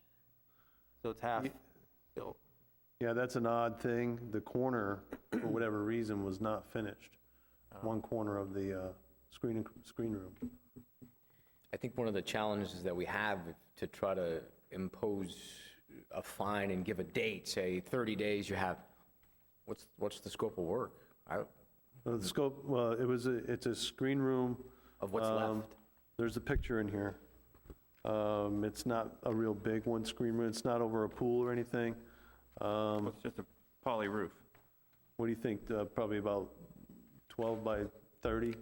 G: So it's half built.
E: Yeah, that's an odd thing. The corner, for whatever reason, was not finished. One corner of the screen room.
D: I think one of the challenges that we have to try to impose a fine and give a date, say 30 days, you have, what's the scope of work?
E: The scope, well, it's a screen room.
D: Of what's left?
E: There's a picture in here. It's not a real big one, screen room. It's not over a pool or anything.
B: It's just a poly roof.
E: What do you think? Probably about 12 by 30?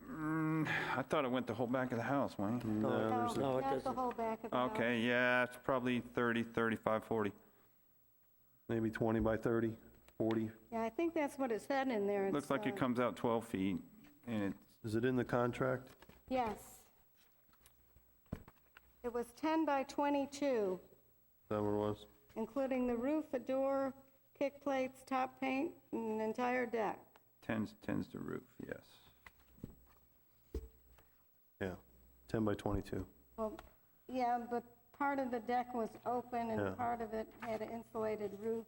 B: I thought it went the whole back of the house, Wayne.
E: No,
A: No,
E: there's
I: No, it
A: not the
I: doesn't.
A: whole back of the house.
B: Okay, yeah, it's probably 30, 35, 40.
E: maybe 20 by 30, 40.
A: Yeah, I think that's what it said in there.
B: Looks like it comes out 12 feet, and it's,
E: Is it in the contract?
A: Yes. It was 10 by 22,
E: Is that what it was?
A: including the roof, a door, kick plates, top paint, and an entire deck.
B: tends to roof, yes.
E: Yeah, 10 by 22.
A: Well, yeah, but part of the deck was open
E: Yeah.
A: and part of it had an insulated roof.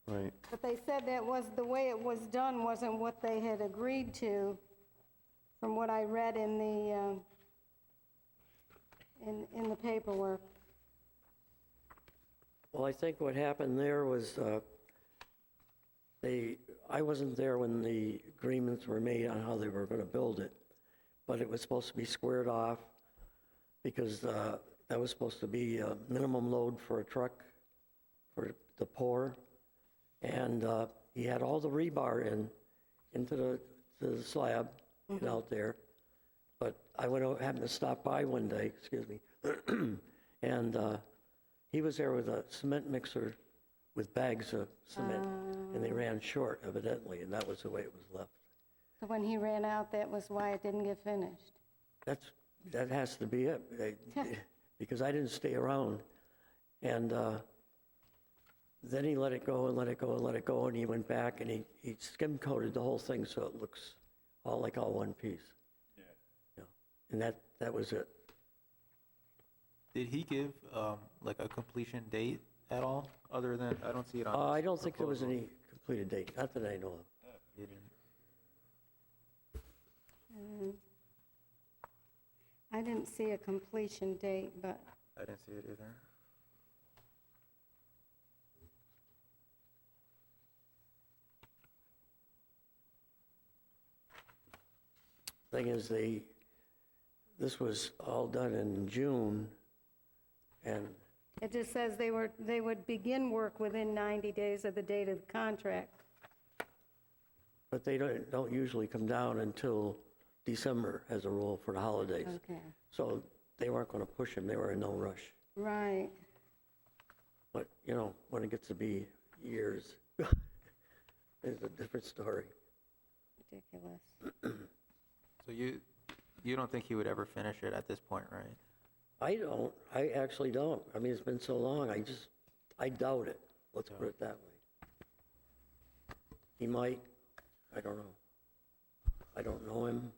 E: Right.
A: But they said that was, the way it was done wasn't what they had agreed to, from what I read in the paperwork.
I: Well, I think what happened there was, I wasn't there when the agreements were made on how they were going to build it, but it was supposed to be squared off because that was supposed to be a minimum load for a truck for the pour. And he had all the rebar into the slab and out there. But I happened to stop by one day, excuse me, and he was there with a cement mixer with bags of cement, and they ran short, evidently, and that was the way it was left.
A: So when he ran out, that was why it didn't get finished.
I: That has to be it, because I didn't stay around. And then he let it go and let it go and let it go, and he went back and he skim coated the whole thing so it looks all like all one piece. Yeah. And that was it.
G: Did he give like a completion date at all, other than, I don't see it on
I: I
G: his
I: don't think there was
G: proposal.
I: any completed date, not that I know of.
G: He didn't.
A: I didn't see a completion date, but
G: I didn't see it either.
I: Thing is, this was all done in June, and
A: it just says they would begin work within 90 days of the date of the contract.
I: but they don't usually come down until December as a rule for the holidays.
A: Okay,
I: So they weren't going to push him, they were in no rush.
A: right.
I: But, when it gets to be years, it's a different story.
A: Ridiculous.
G: So you don't think he would ever finish it at this point, right?
I: I actually don't. I mean, it's been so long, I doubt it. Let's put it that way. He might, I don't know. I don't know him.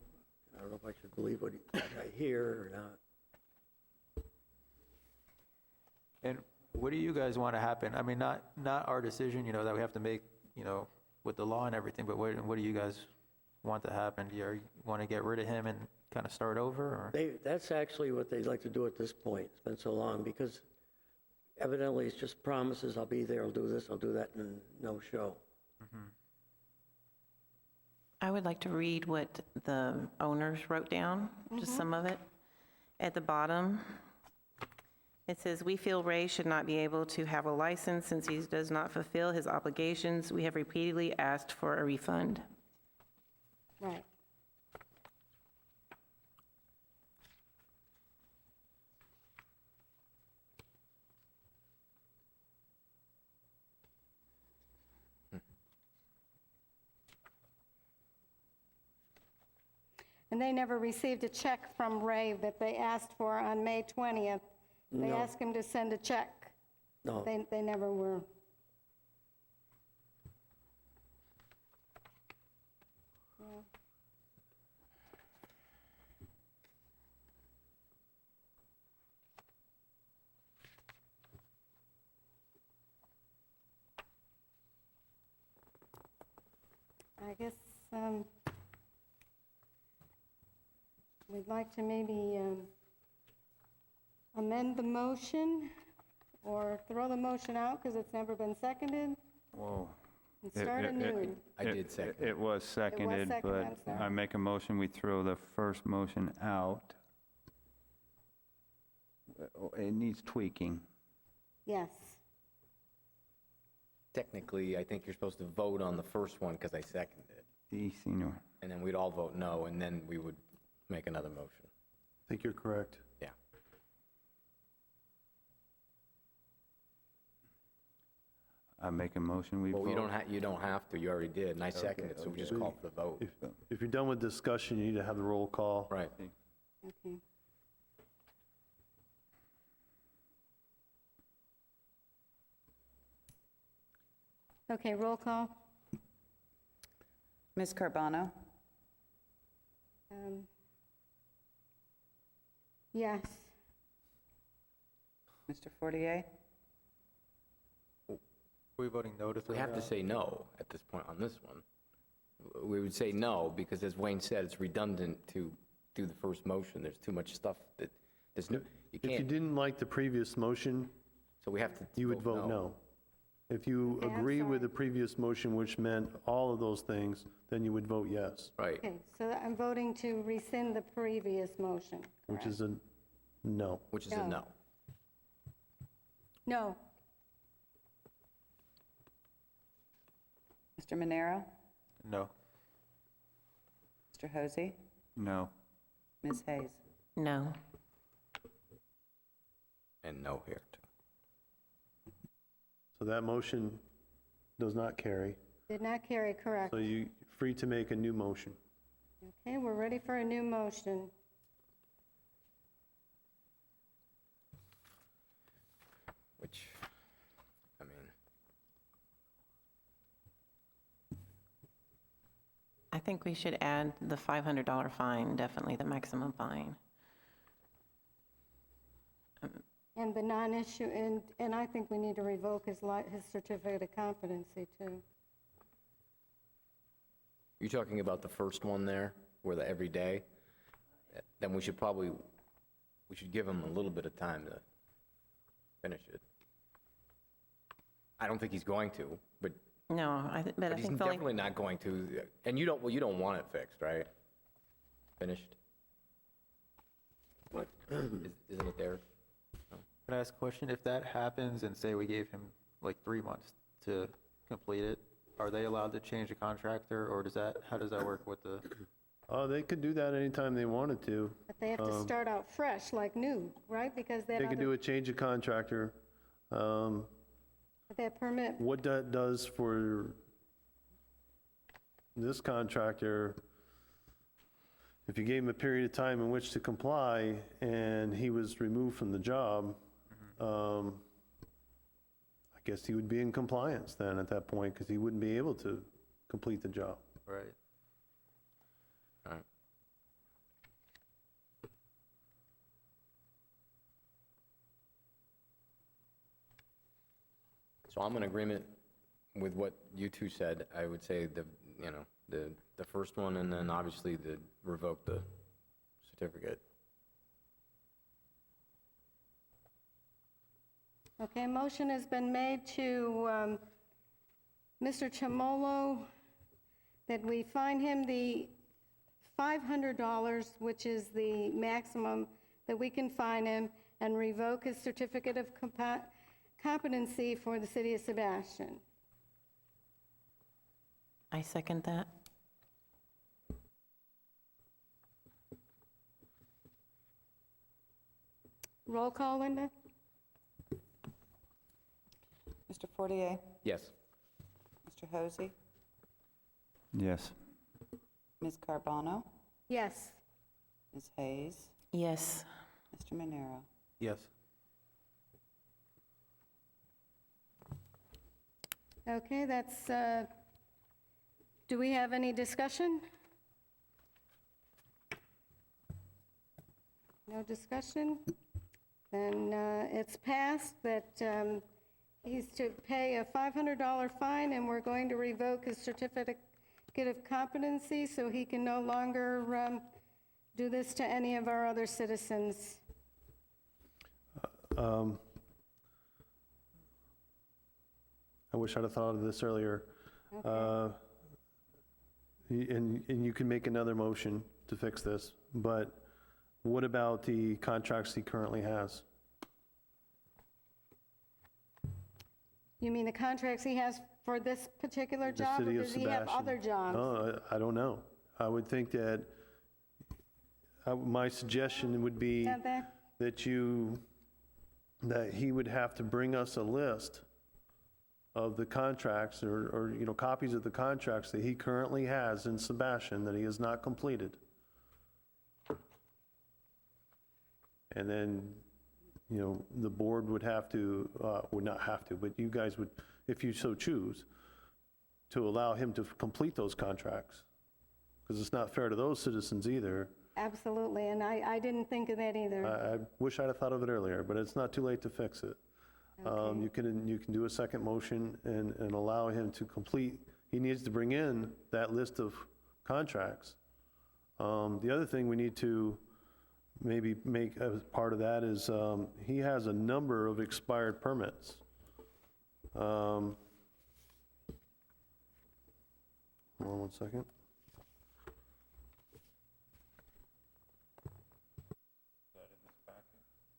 I: I don't know if I should believe what I hear or not.
G: And what do you guys want to happen? I mean, not our decision, that we have to make, with the law and everything, but what do you guys want to happen? Do you want to get rid of him and kind of start over, or?
I: That's actually what they'd like to do at this point. It's been so long, because evidently it's just promises, I'll be there, I'll do this, I'll do that, and no show.
C: I would like to read what the owners wrote down, just some of it. At the bottom, it says, "We feel Ray should not be able to have a license since he does not fulfill his obligations. We have repeatedly asked for a refund."
A: Right. And they never received a check from Ray that they asked for on May 20th. They
I: No.
A: asked him to send a check.
I: No.
A: They never were. Yeah. I guess we'd like to maybe amend the motion or throw the motion out because it's never been seconded
B: Whoa.
A: and start anew.
D: I did second.
B: It was seconded,
A: seconded,
B: but
A: I'm sorry.
B: I make a motion, we throw the first motion out. It needs tweaking.
A: Yes.
D: Technically, I think you're supposed to vote on the first one because I seconded it.
B: The senior.
D: And then we'd all vote no, and then we would make another motion.
E: I think you're correct.
D: Yeah.
B: I make a motion, we
D: Well,
B: vote.
D: you don't have to, you already did, and I seconded, so we just call for the vote.
E: If you're done with discussion, you need to have the roll call.
D: Right.
A: Okay. Okay, roll call.
H: Ms. Carbano?
A: Yes.
H: Mr. Fortier?
G: We voting no to
D: We have to say no at this point on this one. We would say no, because as Wayne said, it's redundant to do the first motion. There's too much stuff that, there's no, you
E: If you
D: can't,
E: didn't like the previous motion,
D: so we have to
E: you would vote no. If you
A: Okay, I'm
E: agree with
A: sorry.
E: the previous motion, which meant all of those things, then you would vote yes,
D: Right.
A: Okay, so I'm voting to rescind the previous motion.
E: which
A: correct?
E: is a no.
D: Which is a no.
A: No.
H: Mr. Monero?
G: No.
H: Mr. Hosey?
B: No.
H: Ms. Hayes?
C: No.
D: And no here, too.
E: So that motion does not carry.
A: Did not carry, correct.
E: So you're free to make a new motion.
A: Okay, we're ready for a new motion.
D: Which, I mean,
C: I think we should add the $500 fine, definitely the maximum fine.
A: And the non-issue, and I think we need to revoke his certificate of competency, too.
D: you're talking about the first one there, where the every day? Then we should give him a little bit of time to finish it. I don't think he's going to, but
C: No, but I
D: he's
C: think the only,
D: definitely not going to. And you don't want it fixed, right? Finished? Isn't it there?
G: Can I ask a question? If that happens and say we gave him like 3 months to complete it, are they allowed to change the contractor, or how does that work with the?
E: They could do that anytime they wanted to.
A: But they have to start out fresh, like new, right? Because that
E: They could do a change of contractor.
A: that permit,
E: What that does for this contractor, if you gave him a period of time in which to comply and he was removed from the job, I guess he would be in compliance then at that point, because he wouldn't be able to complete the job.
G: Right.
D: All right. So I'm in agreement with what you two said. I would say the first one, and then obviously revoke the certificate.
A: okay, motion has been made to Mr. Chimolo that we fine him the $500, which is the maximum that we can fine him, and revoke his certificate of competency for the city of Sebastian.
C: I second that.
A: Roll call, Linda?
H: Mr. Fortier?
D: Yes.
H: Mr. Hosey?
B: Yes.
H: Ms. Carbano?
A: Yes.
H: Ms. Hayes?
C: Yes.
H: Mr. Monero?
G: Yes.
A: Okay, that's, do we have any discussion? No discussion? Then it's passed that he's to pay a $500 fine, and we're going to revoke his certificate of competency so he can no longer do this to any of our other citizens.
E: I wish I'd have thought of this earlier. And you can make another motion to fix this, but what about the contracts he currently has?
A: You mean the contracts he has for this particular
E: The
A: job, or
E: city of
A: does he have
E: Sebastian.
A: other jobs?
E: No, I don't know. I would think that, my suggestion would be
A: Have that?
E: that he would have to bring us a list of the contracts or copies of the contracts that he currently has in Sebastian that he has not completed. And then, the board would have to, would not have to, but you guys would, if you so choose, to allow him to complete those contracts. Because it's not fair to those citizens either.
A: Absolutely, and I didn't think of that either.
E: I wish I'd have thought of it earlier, but it's not too late to fix it.
A: Okay.
E: You can do a second motion and allow him to complete, he needs to bring in that list of contracts. The other thing we need to maybe make as part of that is, he has a number of expired permits. Hold on one second.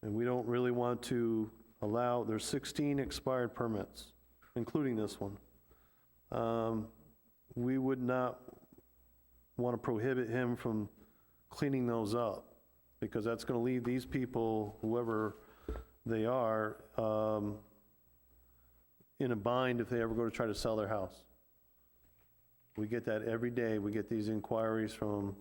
E: And we don't really want to allow, there's 16 expired permits, including this one. We would not want to prohibit him from cleaning those up, because that's going to leave these people, whoever they are, in a bind if they ever go to try to sell their house. We get that every day. We get these inquiries from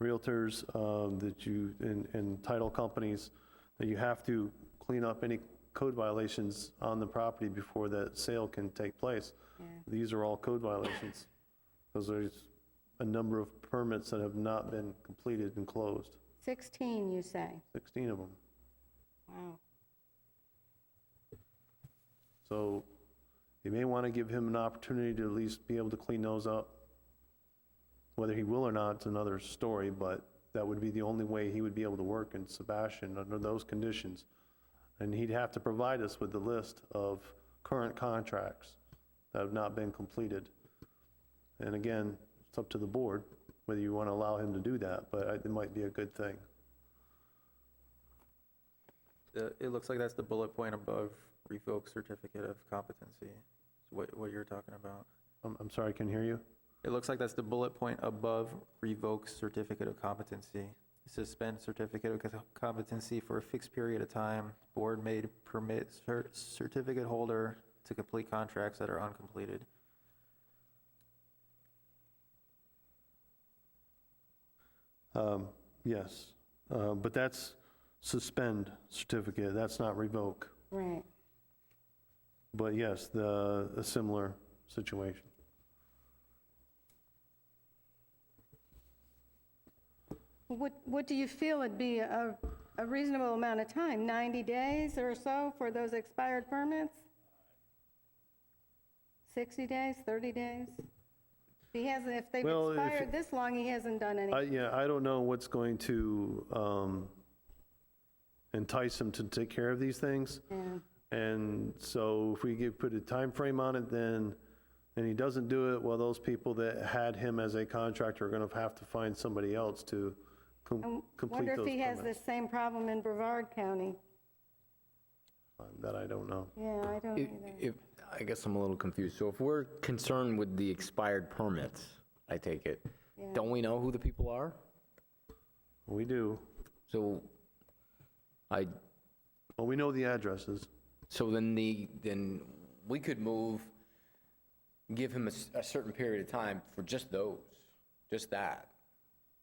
E: realtors and title companies that you have to clean up any code violations on the property before that sale can take place.
A: Yeah.
E: These are all code violations, because there's a number of permits that have not been completed and closed,
A: 16, you say?
E: 16 of them.
A: Wow.
E: So you may want to give him an opportunity to at least be able to clean those up. Whether he will or not, it's another story, but that would be the only way he would be able to work in Sebastian under those conditions. And he'd have to provide us with the list of current contracts that have not been completed. And again, it's up to the board whether you want to allow him to do that, but it might be a good thing.
G: It looks like that's the bullet point above revoke certificate of competency, is what you're talking about.
E: I'm sorry, I can hear you?
G: It looks like that's the bullet point above revoke certificate of competency. Suspend certificate of competency for a fixed period of time. Board may permit certificate holder to complete contracts that are uncompleted.
E: Yes, but that's suspend certificate, that's not revoke.
A: Right.
E: But yes, a similar situation.
A: What do you feel would be a reasonable amount of time? 90 days or so for those expired permits? 60 days, 30 days? If they've
E: Well, if
A: expired this long, he hasn't done anything.
E: Yeah, I don't know what's going to entice him to take care of these things.
A: Yeah.
E: And so if we put a time frame on it, then, and he doesn't do it, well, those people that had him as a contractor are going to have to find somebody else to complete those
A: Wonder if he has the
E: permits.
A: same problem in Brevard County.
E: That I don't know.
A: Yeah, I don't either.
D: I guess I'm a little confused. So if we're concerned with the expired permits, I take it,
A: Yeah.
D: don't we know who the people are?
E: We do.
D: So
E: Well, we know the addresses.
D: So then we could move, give him a certain period of time for just that,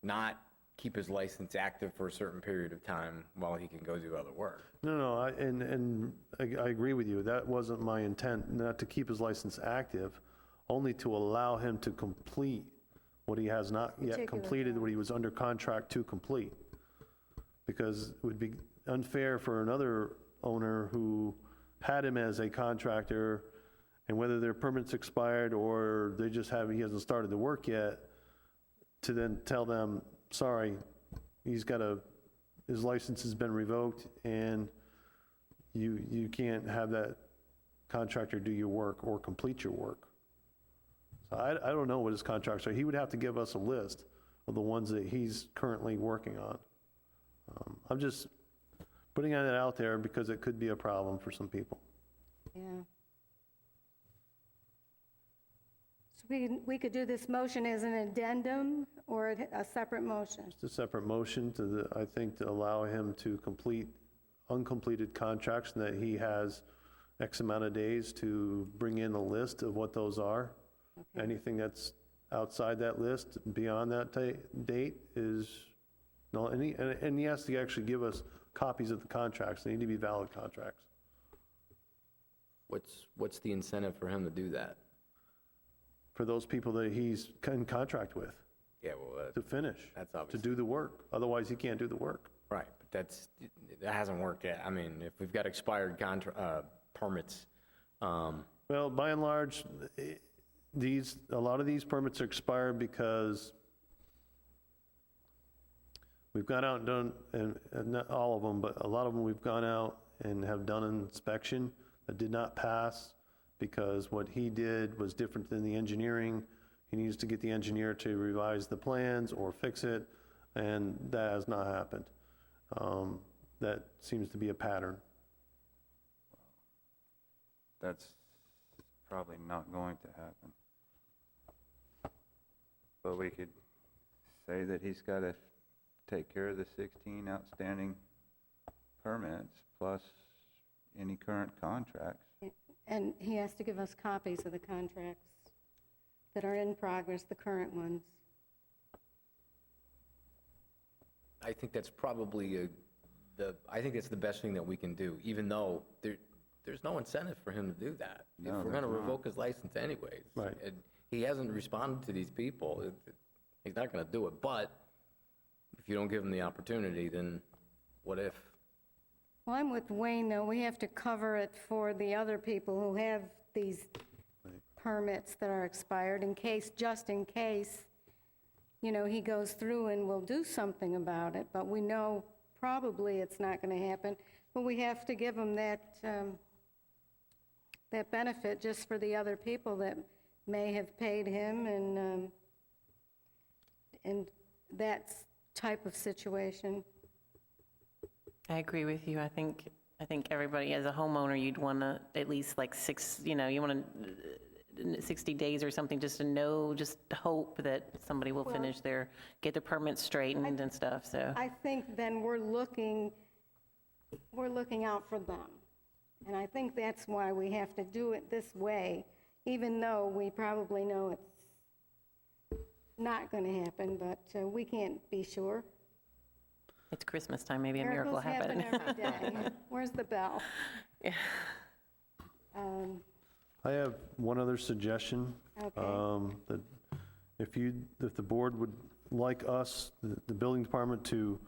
D: not keep his license active for a certain period of time while he can go do other work.
E: No, and I agree with you. That wasn't my intent, not to keep his license active, only to allow him to complete what he has not yet
A: Particular
E: completed,
A: job.
E: what he was under contract to complete. Because it would be unfair for another owner who had him as a contractor, and whether their permit's expired or they just he hasn't started the work yet, to then tell them, sorry, his license has been revoked, and you can't have that contractor do your work or complete your work. So I don't know what his contracts are. He would have to give us a list of the ones that he's currently working on. I'm just putting that out there because it could be a problem for some people.
A: Yeah. So we could do this motion as an addendum or a separate motion?
E: It's a separate motion I think, to allow him to complete uncompleted contracts, and that he has X amount of days to bring in a list of what those are.
A: Okay.
E: Anything that's outside that list, beyond that date is, no, and he has to actually give us copies of the contracts. They need to be valid contracts.
D: What's the incentive for him to do that?
E: For those people that he's in contract with.
D: Yeah, well,
E: to finish,
D: that's
E: to
D: obvious.
E: do the work. Otherwise, he can't do the work.
D: Right, but that hasn't worked yet. I mean, if we've got expired permits,
E: Well, by and large, a lot of these permits are expired because we've gone out and done, and not all of them, but a lot of them, we've gone out and have done an inspection that did not pass because what he did was different than the engineering. He needs to get the engineer to revise the plans or fix it, and that has not happened. That seems to be a pattern.
B: That's probably not going to happen. But we could say that he's got to take care of the 16 outstanding permits plus any current contracts.
A: And he has to give us copies of the contracts that are in progress, the current ones.
D: I think that's probably I think it's the best thing that we can do, even though there's no incentive for him to do that.
B: No,
D: If we're
B: there's
D: going to
B: not.
D: revoke his license anyways.
E: Right.
D: And he hasn't responded to these people. He's not going to do it. But if you don't give him the opportunity, then what if?
A: Well, I'm with Wayne, though. We have to cover it for the other people who have these permits that are expired just in case, he goes through and will do something about it. But we know probably it's not going to happen. But we have to give him that benefit just for the other people that may have paid him and that type of situation.
C: I agree with you. I think everybody, as a homeowner, you'd want to at least like you want to 60 days or something, just to know, just hope that somebody will get their permits straightened and stuff, so.
A: I think then we're looking out for them. And I think that's why we have to do it this way, even though we probably know it's not going to happen, but we can't be sure.
C: It's Christmas time, maybe a miracle will happen.
A: Miracles happen every day. Where's the bell?
C: Yeah.
E: I have one other suggestion.
A: Okay.
E: That if the board would like us, the building department, to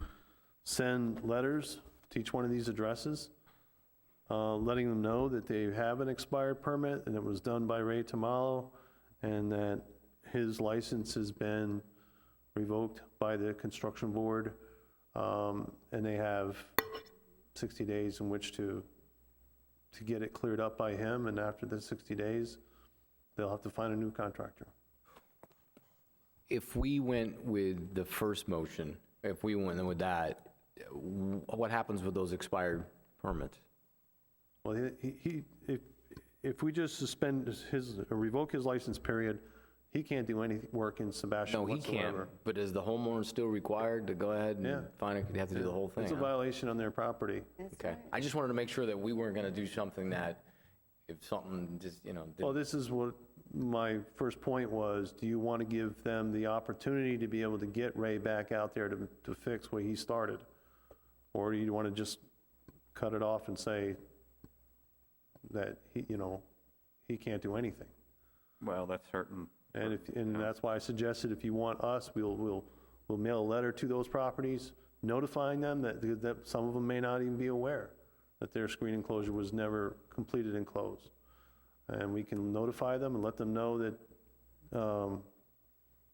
E: send letters to each one of these addresses, letting them know that they have an expired permit and it was done by Ray Tamalo, and that his license has been revoked by the construction board, and they have 60 days in which to get it cleared up by him, and after the 60 days, they'll have to find a new contractor.
D: If we went with the first motion, if we went with that, what happens with those expired permits?
E: Well, if we just suspend or revoke his license period, he can't do any work in Sebastian
D: No, he
E: whatsoever.
D: can't, but is the homeowner still required to go ahead
E: Yeah.
D: and find it, they have to do the whole thing?
E: It's a
D: huh?
E: violation on their property.
A: That's
D: Okay,
A: right.
D: I just wanted to make sure that we weren't going to do something that, if something just,
E: Well,
D: didn't-
E: this is what my first point was. Do you want to give them the opportunity to be able to get Ray back out there to fix what he started? Or do you want to just cut it off and say that he can't do anything?
B: Well, that's certain.
E: And that's why I suggested, if you want us, we'll mail a letter to those properties notifying them that some of them may not even be aware that their screen enclosure was never completed and closed. And we can notify them and let them know that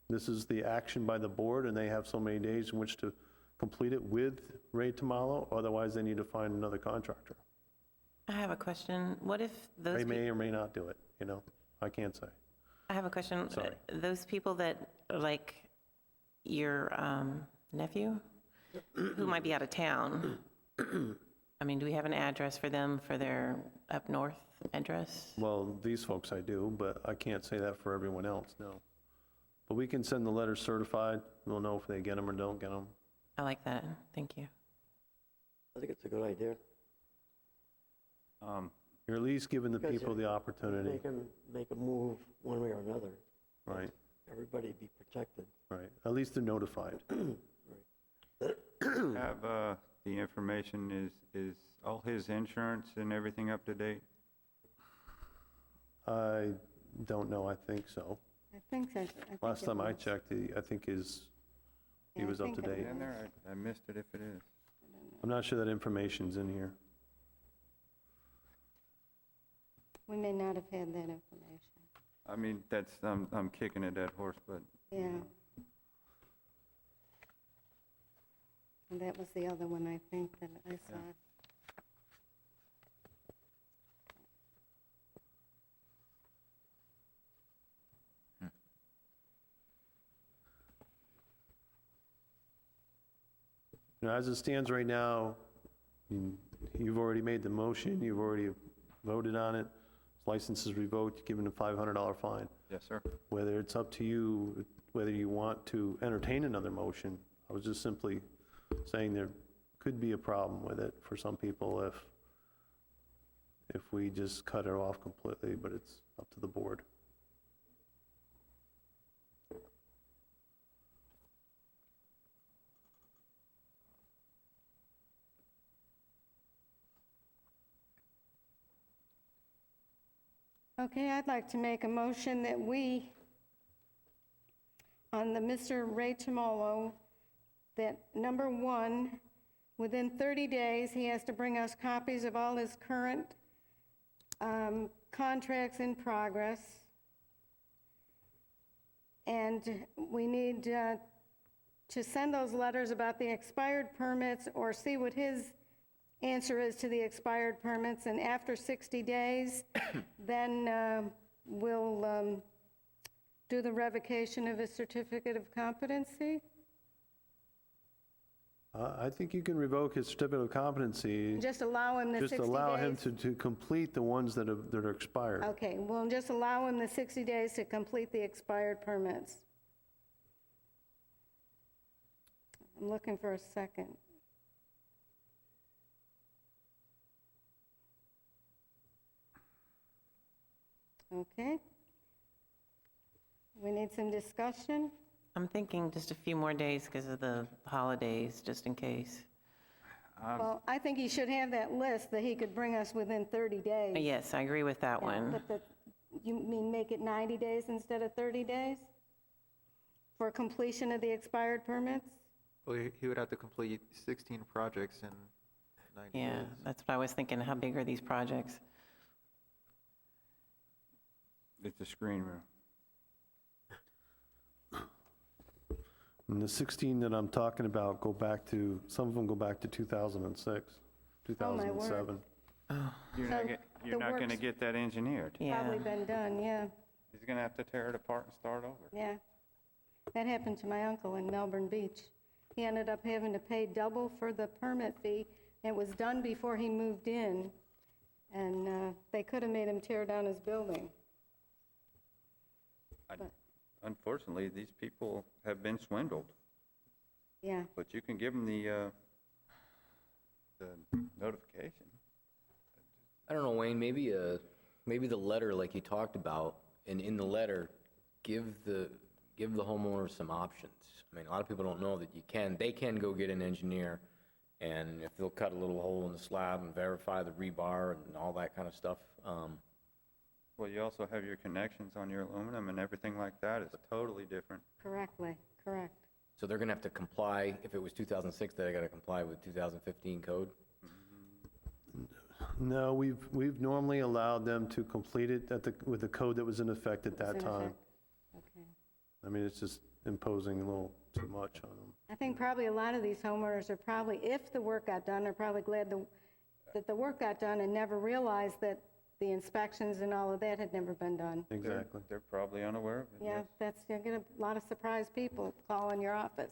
E: this is the action by the board, and they have so many days in which to complete it with Ray Tamalo, otherwise they need to find another contractor.
C: I have a question. What if those
E: They
C: people...
E: may or may not do it, I can't say.
C: I have a question.
E: Sorry.
C: Those people that, like your nephew, who might be out of town, I mean, do we have an address for them for their up north address?
E: Well, these folks I do, but I can't say that for everyone else, no. But we can send the letters certified. We'll know if they get them or don't get them.
C: I like that. Thank you.
I: I think it's a good idea.
E: You're at least giving the
I: Because
E: people the opportunity,
I: Make a move one way or another.
E: right,
I: Everybody be protected.
E: right. At least they're notified.
B: Have the information, is all his insurance and everything up to date?
E: I don't know, I think so.
A: I think that's. I think
E: Last
A: it
E: time I
A: was.
E: checked, I think he
A: Yeah, I
E: was up
A: think
E: to
A: it
E: date.
B: In there, I missed it if it is.
E: I'm not sure that information's in here.
A: We may not have had that information.
B: I mean, that's, I'm kicking a dead horse, but
A: Yeah. And that was the other one, I think, that I saw.
E: As it stands right now, I mean, you've already made the motion, you've already voted on it. His license is revoked, you're given a $500 fine.
B: yes, sir.
E: Whether it's up to you, whether you want to entertain another motion. I was just simply saying there could be a problem with it for some people if we just cut it off completely, but it's up to the board.
A: Okay, I'd like to make a motion that we, on the Mr. Ray Tomolo, that number one, within 30 days, he has to bring us copies of all his current contracts in progress. And we need to send those letters about the expired permits or see what his answer is to the expired permits. And after 60 days, then we'll do the revocation of his certificate of competency.
E: I think you can revoke his certificate of competency.
A: Just allow him the 60
E: Just
A: days?
E: allow him to complete the ones that are expired.
A: Okay, we'll just allow him the 60 days to complete the expired permits. I'm looking for a second. Okay. We need some discussion.
C: I'm thinking just a few more days because of the holidays, just in case.
A: Well, I think he should have that list that he could bring us within 30 days.
C: Yes, I agree with that
A: Yeah,
C: one.
A: but you mean make it 90 days instead of 30 days? For completion of the expired permits?
G: Well, he would have to complete 16 projects in 90
C: Yeah,
G: days.
C: that's what I was thinking. How big are these projects?
B: It's a screen room.
E: And the 16 that I'm talking about go back to, some of them go back to 2006,
A: Oh, my word.
E: 2007.
B: You're
A: So
B: not,
A: the
B: you're not gonna
A: work's
B: get that engineered.
C: Yeah.
A: Probably been done, yeah,
B: He's gonna have to tear it apart and start over.
A: yeah. That happened to my uncle in Melbourne Beach. He ended up having to pay double for the permit fee. It was done before he moved in, and they could have made him tear down his building.
B: Unfortunately, these people have been swindled,
A: Yeah,
B: but you can give them the notification.
D: I don't know, Wayne, maybe the letter like you talked about, and in the letter, give the homeowner some options. I mean, a lot of people don't know that they can go get an engineer, and if they'll cut a little hole in the slab and verify the rebar and all that kind of stuff.
B: Well, you also have your connections on your aluminum and everything like that is totally different.
A: correct.
D: So they're gonna have to comply, if it was 2006, they gotta comply with 2015 code?
E: No, we've normally allowed them to complete it with the code that was in effect at that
A: It's in
E: time.
A: effect. Okay.
E: I mean, it's just imposing a little too much on them.
A: I think probably a lot of these homeowners are probably, if the work got done, are probably glad that the work got done and never realized that the inspections and all of that had never been done.
E: Exactly.
B: They're probably unaware of it.
A: Yeah,
B: yes.
A: you'll get a lot of surprised people calling your office.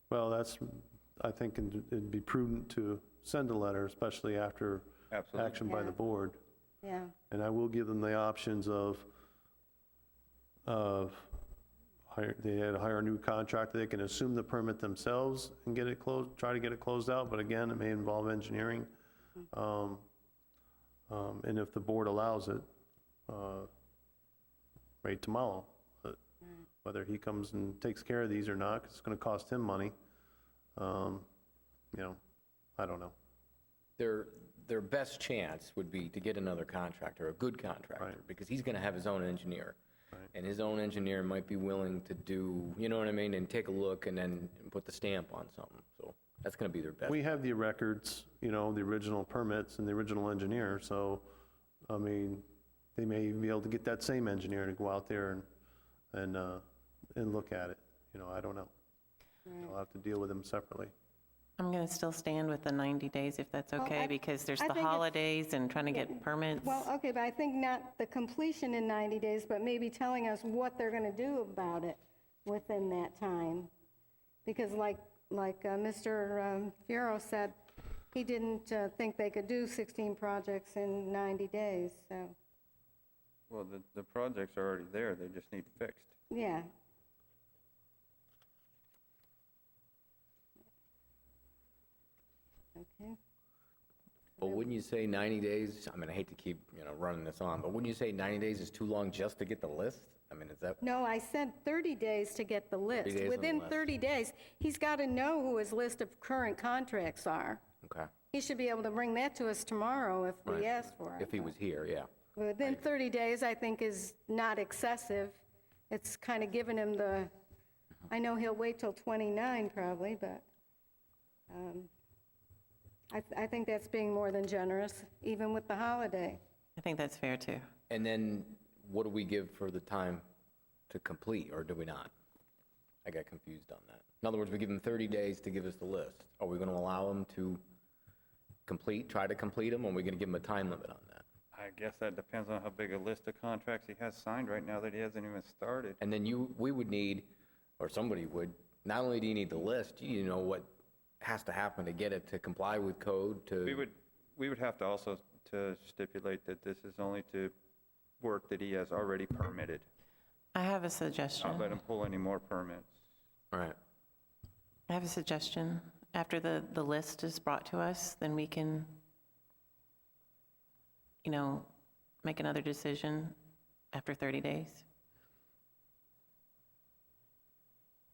E: Well, I think it'd be prudent to send a letter, especially after
B: Absolutely.
E: action by
A: Yeah.
E: the board.
A: Yeah,
E: And I will give them the options of they had to hire a new contractor, they can assume the permit themselves and get it closed, try to get it closed out, but again, it may involve engineering. And if the board allows it, Ray Tomalo, whether he comes and takes care of these or not, 'cause it's gonna cost him money. I don't know.
D: Their best chance would be to get another contractor, a good contractor,
E: Right.
D: because he's gonna have his own engineer. And his own engineer might be willing to do, you know what I mean, and take a look and then put the stamp on something. So that's going to be their best.
E: We have the records, the original permits and the original engineer, so, I mean, they may be able to get that same engineer to go out there and look at it. I don't know. I'll have to deal with them separately.
C: I'm going to still stand with the 90 days if that's
A: Well,
C: okay, because there's
A: I
C: the
A: think it's-
C: holidays and trying to get permits.
A: Well, okay, but I think not the completion in 90 days, but maybe telling us what they're going to do about it within that time. Because like Mr. Fierro said, he didn't think they could do 16 projects in 90 days, so,
B: Well, the projects are already there, they just need fixed.
A: yeah. Okay.
D: But wouldn't you say 90 days? I mean, I hate to keep, running this on, but wouldn't you say 90 days is too long just to get the list? I mean, is that,
A: No, I said 30 days to get the list.
D: 30 days on the
A: Within
D: list.
A: 30 days, he's got to know who his list of current contracts are.
D: okay.
A: He should be able to bring that to us tomorrow if we
D: Right.
A: ask for it.
D: If he was here, yeah.
A: Within 30 days, I think, is not excessive. It's kind of giving him I know he'll wait till 29 probably, but I think that's being more than generous, even with the holiday.
C: I think that's fair, too.
D: And then what do we give for the time to complete, or do we not? I got confused on that. In other words, we give him 30 days to give us the list. Are we going to allow him to try to complete them, or are we going to give him a time limit on that?
B: I guess that depends on how big a list of contracts he has signed right now that he hasn't even started.
D: And then we would need, or somebody would, not only do you need the list, you need to know what has to happen to get it to comply with code to...
B: We would have to also to stipulate that this is only to work that he has already permitted.
C: I have a suggestion.
B: Not let him pull any more permits.
D: All right.
C: I have a suggestion. After the list is brought to us, then we can, make another decision after 30 days.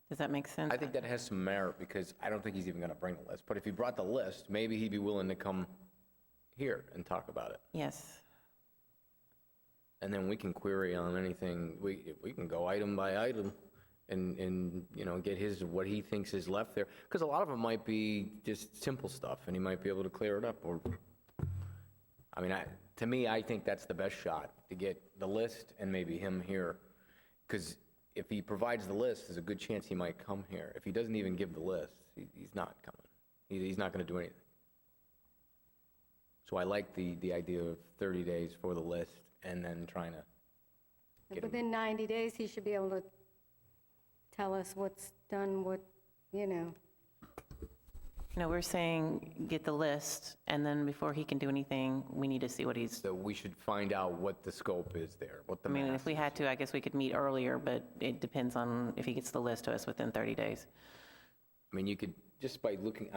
C: Does that make sense?
D: I think that has some merit, because I don't think he's even going to bring the list. But if he brought the list, maybe he'd be willing to come here and talk about it.
C: Yes.
D: And then we can query on anything, we can go item by item and get what he thinks is left there. Because a lot of it might be just simple stuff, and he might be able to clear it up. Or, I mean, to me, I think that's the best shot, to get the list and maybe him here. Because if he provides the list, there's a good chance he might come here. If he doesn't even give the list, he's not coming. He's not going to do anything. So I like the idea of 30 days for the list, and then trying to get him.
A: Within 90 days, he should be able to tell us what's done,
C: We're saying get the list, and then before he can do anything, we need to see what he's,
D: So we should find out what the scope is there, what the mass
C: if we had to, I guess we could meet earlier, but it depends on if he gets the list to us within 30 days.
D: I mean, you could, just by looking,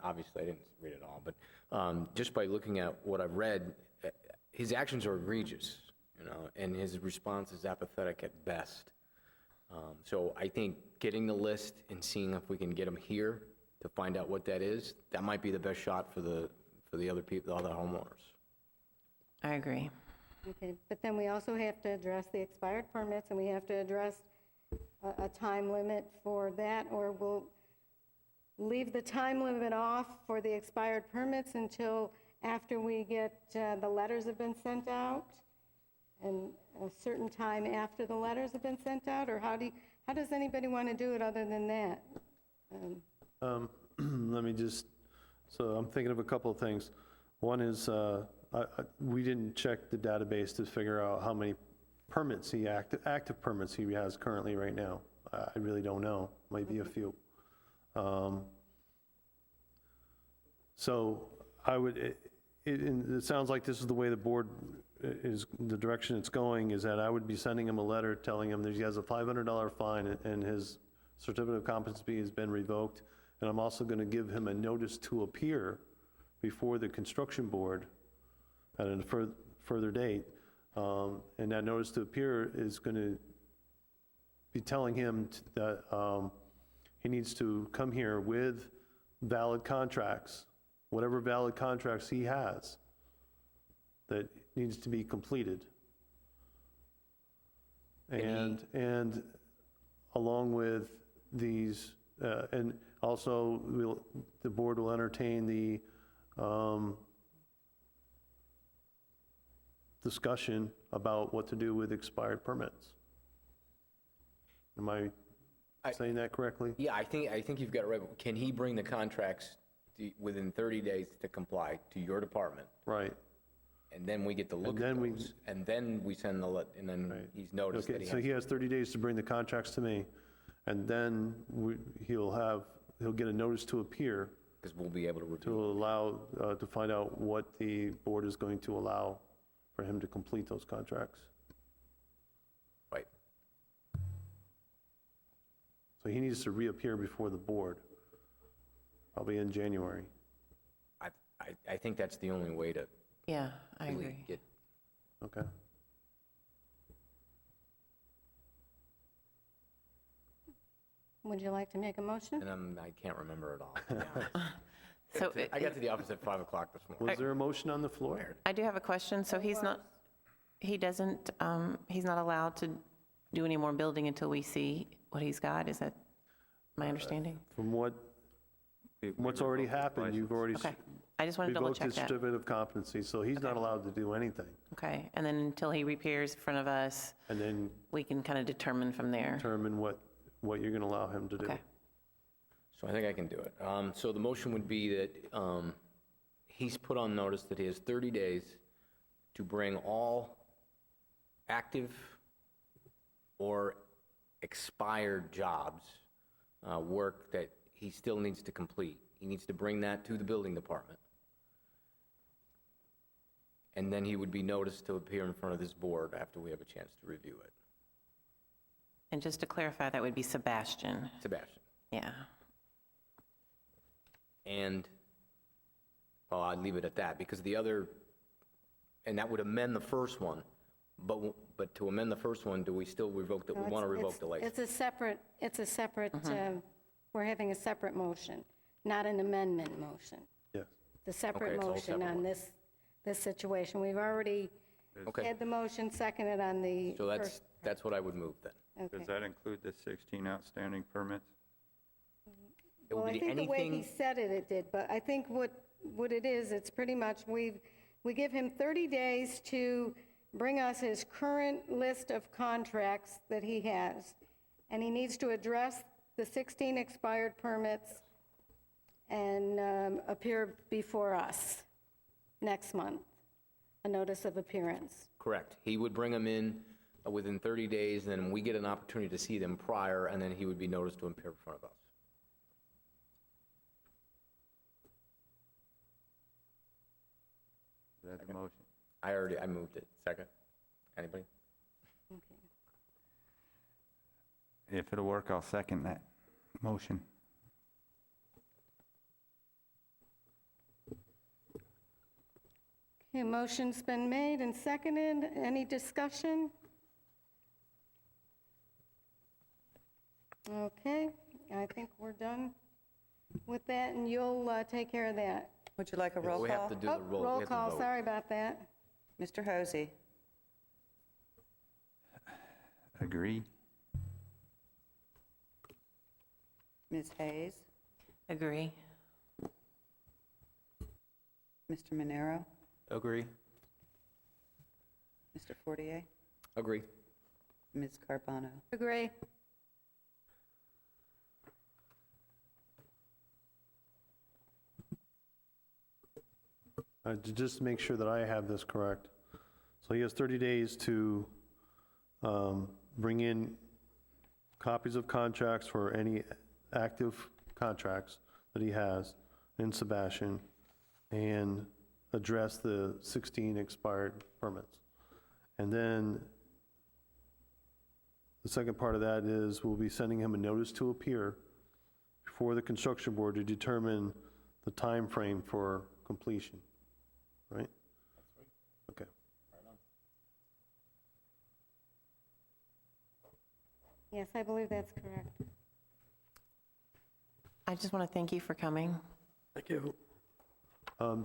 D: obviously I didn't read it all, but just by looking at what I've read, his actions are egregious, and his response is apathetic at best. So I think getting the list and seeing if we can get him here to find out what that is, that might be the best shot for the other people, the other homeowners.
C: I agree.
A: Okay, but then we also have to address the expired permits, and we have to address a time limit for that, or we'll leave the time limit off for the expired permits until after we get, the letters have been sent out, and a certain time after the letters have been sent out, or how does anybody want to do it other than that?
E: Let me so I'm thinking of a couple of things. One is, we didn't check the database to figure out how many permits active permits he has currently right now. I really don't know, might be a few. So it sounds like this is the way the board the direction it's going, is that I would be sending him a letter telling him that he has a $500 fine and his certificate of competency has been revoked. And I'm also going to give him a notice to appear before the construction board at a further date. And that notice to appear is going to be telling him that he needs to come here with valid contracts, whatever valid contracts he has that needs to be completed. And along with these, and also the board will entertain the discussion about what to do with expired permits. Am I saying that correctly?
D: Yeah, I think you've got it right. Can he bring the contracts within 30 days to comply to your department?
E: Right.
D: And then we get to look
E: And
D: at
E: then we-
D: those, and then we send and then
E: Right.
D: he's noticed that
E: Okay,
D: he
E: so
D: has.
E: he has 30 days to bring the contracts to me, and then he'll get a notice to appear
D: Because we'll be able to
E: to
D: review.
E: allow, to find out what the board is going to allow for him to complete those contracts.
D: Right.
E: So he needs to reappear before the board, probably in January.
D: I think that's the only way to
C: Yeah, I
D: really
C: agree.
D: get,
E: Okay.
A: Would you like to make a motion?
D: and I can't remember it all. to be honest.
C: So
D: I got to the office at 5 o'clock this morning.
E: Was there a motion on the floor?
C: I do have a question. So he's not allowed to do any more building until we see what he's got? Is that my understanding?
E: From what's already happened, you've already
C: Okay. I just wanted to double
E: revoked
C: check
E: his
C: that.
E: certificate of competency, so he's not allowed to do anything.
C: Okay. And then until he repairs in front of us,
E: And then
C: we can kind of determine from there.
E: determine what you're going to allow him to do.
C: Okay.
D: So I think I can do it. So the motion would be that he's put on notice that he has 30 days to bring all active or expired jobs, work that he still needs to complete. He needs to bring that to the building department. And then he would be noticed to appear in front of this board after we have a chance to review it.
C: And just to clarify, that would be Sebastian.
D: Sebastian.
C: Yeah.
D: And, well, I'd leave it at that, because the other, and that would amend the first one, but to amend the first one, do we still revoke, we
A: No,
D: want to
A: it's-
D: revoke the license?
A: It's a separate, we're having a separate motion, not an amendment motion.
E: Yes.
A: The
D: Okay,
A: separate
D: it's all
A: motion
D: separate
A: on
D: one.
A: this situation. We've already
D: Okay,
A: had the motion seconded on the
D: so
A: first.
D: that's what I would move then.
A: Okay.
B: Does that include the 16 outstanding permits?
D: It
A: Well,
D: would
A: I
D: be
A: think the way he
D: anything,
A: said it did, but I think what it is, it's pretty much, we give him 30 days to bring us his current list of contracts that he has, and he needs to address the 16 expired permits and appear before us next month, a notice of appearance.
D: correct. He would bring them in within 30 days, and then we get an opportunity to see them prior, and then he would be noticed to appear in front of us.
B: Is that the motion?
D: I moved it. Second? Anybody?
A: Okay.
B: If it'll work, I'll second that motion.
A: Okay, motion's been made and seconded. Any discussion? Okay, I think we're done with that, and you'll take care of that.
H: Would you like a roll
D: We have
H: call?
D: to do
A: Oh,
D: the roll. we
A: roll
D: have to
A: call,
D: vote.
A: sorry about that.
H: Mr. Hosey,
B: Agree?
H: Ms. Hayes,
C: Agree.
H: Mr. Monero,
G: Agree.
H: Mr. Fortier,
D: Agree.
H: Ms. Carbano.
A: Agree.
E: Just to make sure that I have this correct. So he has 30 days to bring in copies of contracts for any active contracts that he has in Sebastian and address the 16 expired permits. And then the second part of that is we'll be sending him a notice to appear before the construction board to determine the time frame for completion, right? Okay.
A: Yes, I believe that's correct.
C: I just want to thank you for coming.
I: Thank you.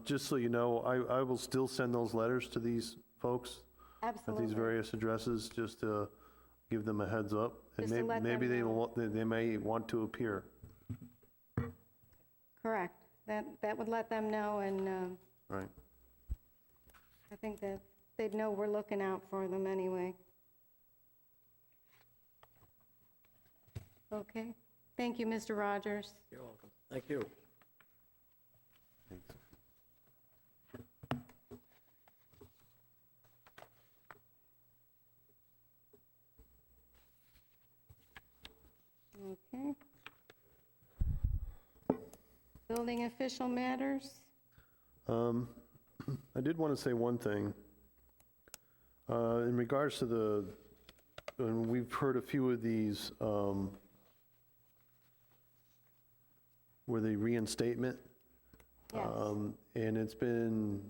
E: Just so you know, I will still send those letters to these folks at these
A: Absolutely.
E: various addresses, just to give them a heads up, and
A: Just to let them
E: maybe
A: know.
E: they may want to appear.
A: Correct. That would let them know, and
E: Right.
A: I think that they'd know we're looking out for them anyway. Okay. Thank you, Mr. Rogers.
I: You're welcome. Thank you.
E: Thanks.
A: Okay. Building official matters?
E: I did want to say one thing. In regards to and we've heard a few of these, where the reinstatement,
A: Yes.
E: and it's been,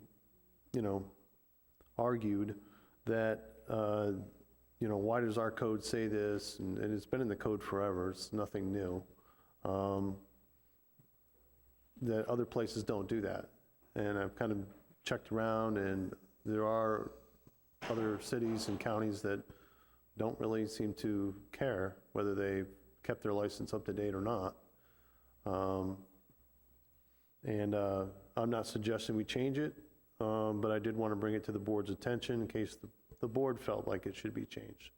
E: argued that, why does our code say this? And it's been in the code forever, it's nothing new. That other places don't do that. And I've kind of checked around, and there are other cities and counties that don't really seem to care whether they've kept their license up to date or not. I'm not suggesting we change it, but I did want to bring it to the board's attention in case the board felt like it should be changed.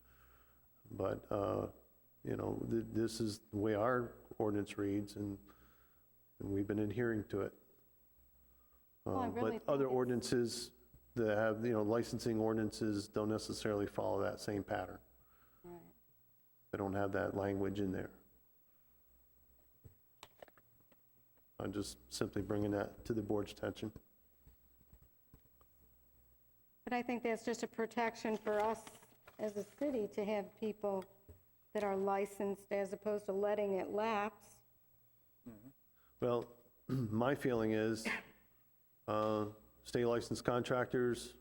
E: But, this is the way our ordinance reads, and we've been adhering to it.
A: Well, I really
E: But
A: think
E: other
A: it's-
E: ordinances that have, licensing ordinances don't necessarily follow that same pattern.
A: Right.
E: They don't have that language in there. I'm just simply bringing that to the board's attention.
A: But I think that's just a protection for us as a city to have people that are licensed as opposed to letting it lapse.
E: Well, my feeling is, state licensed contractors,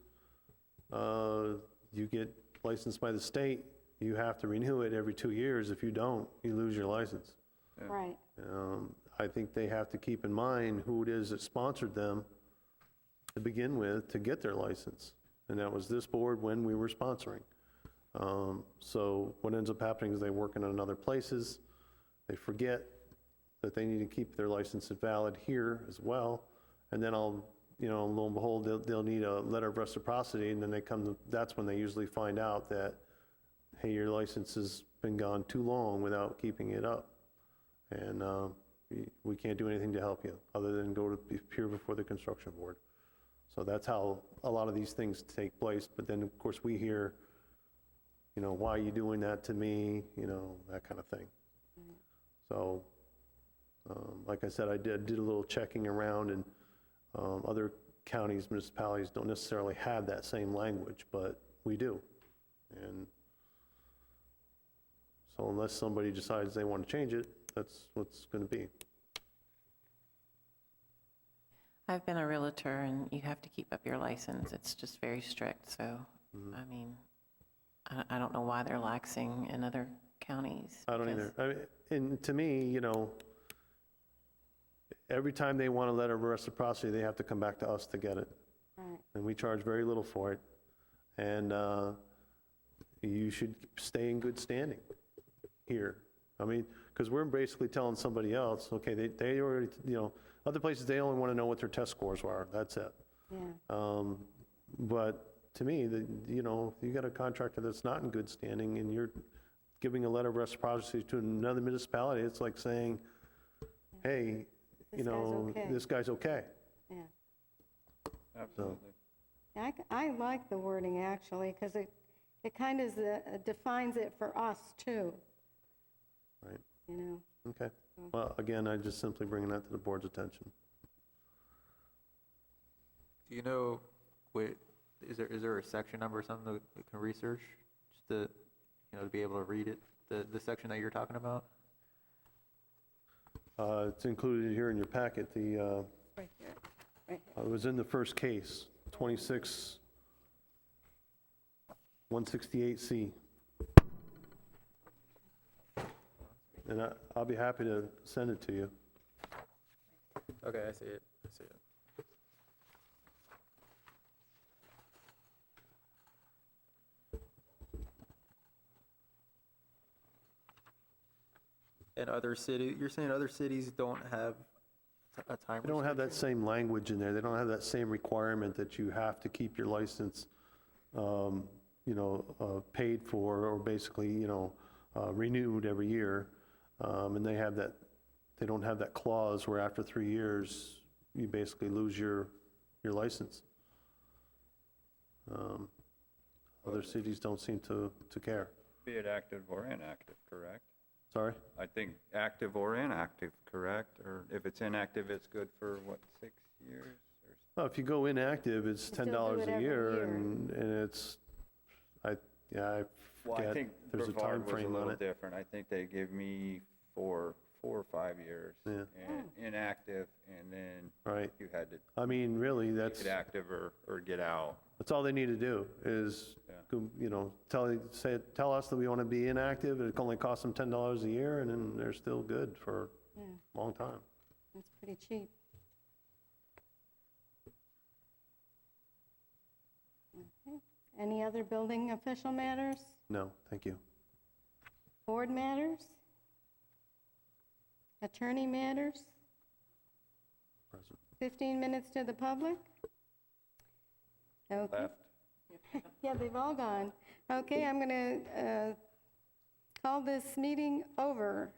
E: you get licensed by the state, you have to renew it every 2 years. If you don't, you lose your license.
A: Right.
E: I think they have to keep in mind who it is that sponsored them to begin with to get their license. And that was this board when we were sponsoring. So what ends up happening is they work in other places, they forget that they need to keep their license valid here as well, and then lo and behold, they'll need a letter of reciprocity, and then that's when they usually find out that, hey, your license has been gone too long without keeping it up, and we can't do anything to help you, other than go to appear before the construction board. So that's how a lot of these things take place, but then, of course, we hear, why are you doing that to me, that kind of thing. So, like I said, I did a little checking around, and other counties, municipalities don't necessarily have that same language, but we do. And so unless somebody decides they want to change it, that's what's going to be.
C: I've been a realtor, and you have to keep up your license. It's just very strict, so, I mean, I don't know why they're laxing in other counties.
E: I don't
C: because-
E: either. I mean, and to me, every time they want a letter of reciprocity, they have to come back to us to get it.
A: Right.
E: And we charge very little for it. And you should stay in good standing here. I mean, because we're basically telling somebody else, okay, they already, other places, they only want to know what their test scores are. That's it.
A: Yeah.
E: But to me, you got a contractor that's not in good standing, and you're giving a letter of reciprocity to another municipality, it's like saying, hey,
A: This guy's okay.
E: this guy's okay.
A: Yeah.
B: Absolutely.
A: I like the wording, actually, because it kind of defines it for us, too.
E: Right.
A: Okay.
E: Well, again, I'm just simply bringing that to the board's attention.
G: Do you know, is there a section number or something that we can research, just to, to be able to read it, the section that you're talking about?
E: It's included here in your packet.
A: Right here. Right here.
E: It was in the first case, 26-168C. And I'll be happy to send it to you.
G: Okay, I see it. And other city, you're saying other cities don't have a time
E: They don't have that
G: restriction?
E: same language in there. They don't have that same requirement that you have to keep your license, paid for, or basically, renewed every year. And they have that, they don't have that clause where after 3 years, you basically lose your license. Other cities don't seem to care.
B: Be it active or inactive, correct?
E: Sorry?
B: I think active or inactive, correct? Or if it's inactive, it's good for, what, 6 years? Or
E: Well, if you go inactive, it's
A: You still do
E: $10
A: it
E: a
A: every
E: year,
A: year.
E: and it's, I
B: Well, I
E: forget,
B: think
E: there's a
B: Brevard
E: time
B: was a
E: frame on
B: little
E: it.
B: different. I think they give me 4 or 5 years.
E: Yeah.
B: And inactive, and then
E: Right.
B: you had to
E: I mean, really, that's
B: get active or get out.
E: all they need to do is,
B: Yeah.
E: tell us that we want to be inactive, it only costs them $10 a year, and then they're still good for
A: Yeah,
E: a long time.
A: that's pretty cheap. Okay. Any other building official matters?
E: No, thank you.
A: Board matters? Attorney matters?
E: Present.
A: 15 minutes to the public? Okay.
B: Left.
A: Yeah, they've all gone. Okay, I'm going to call this meeting over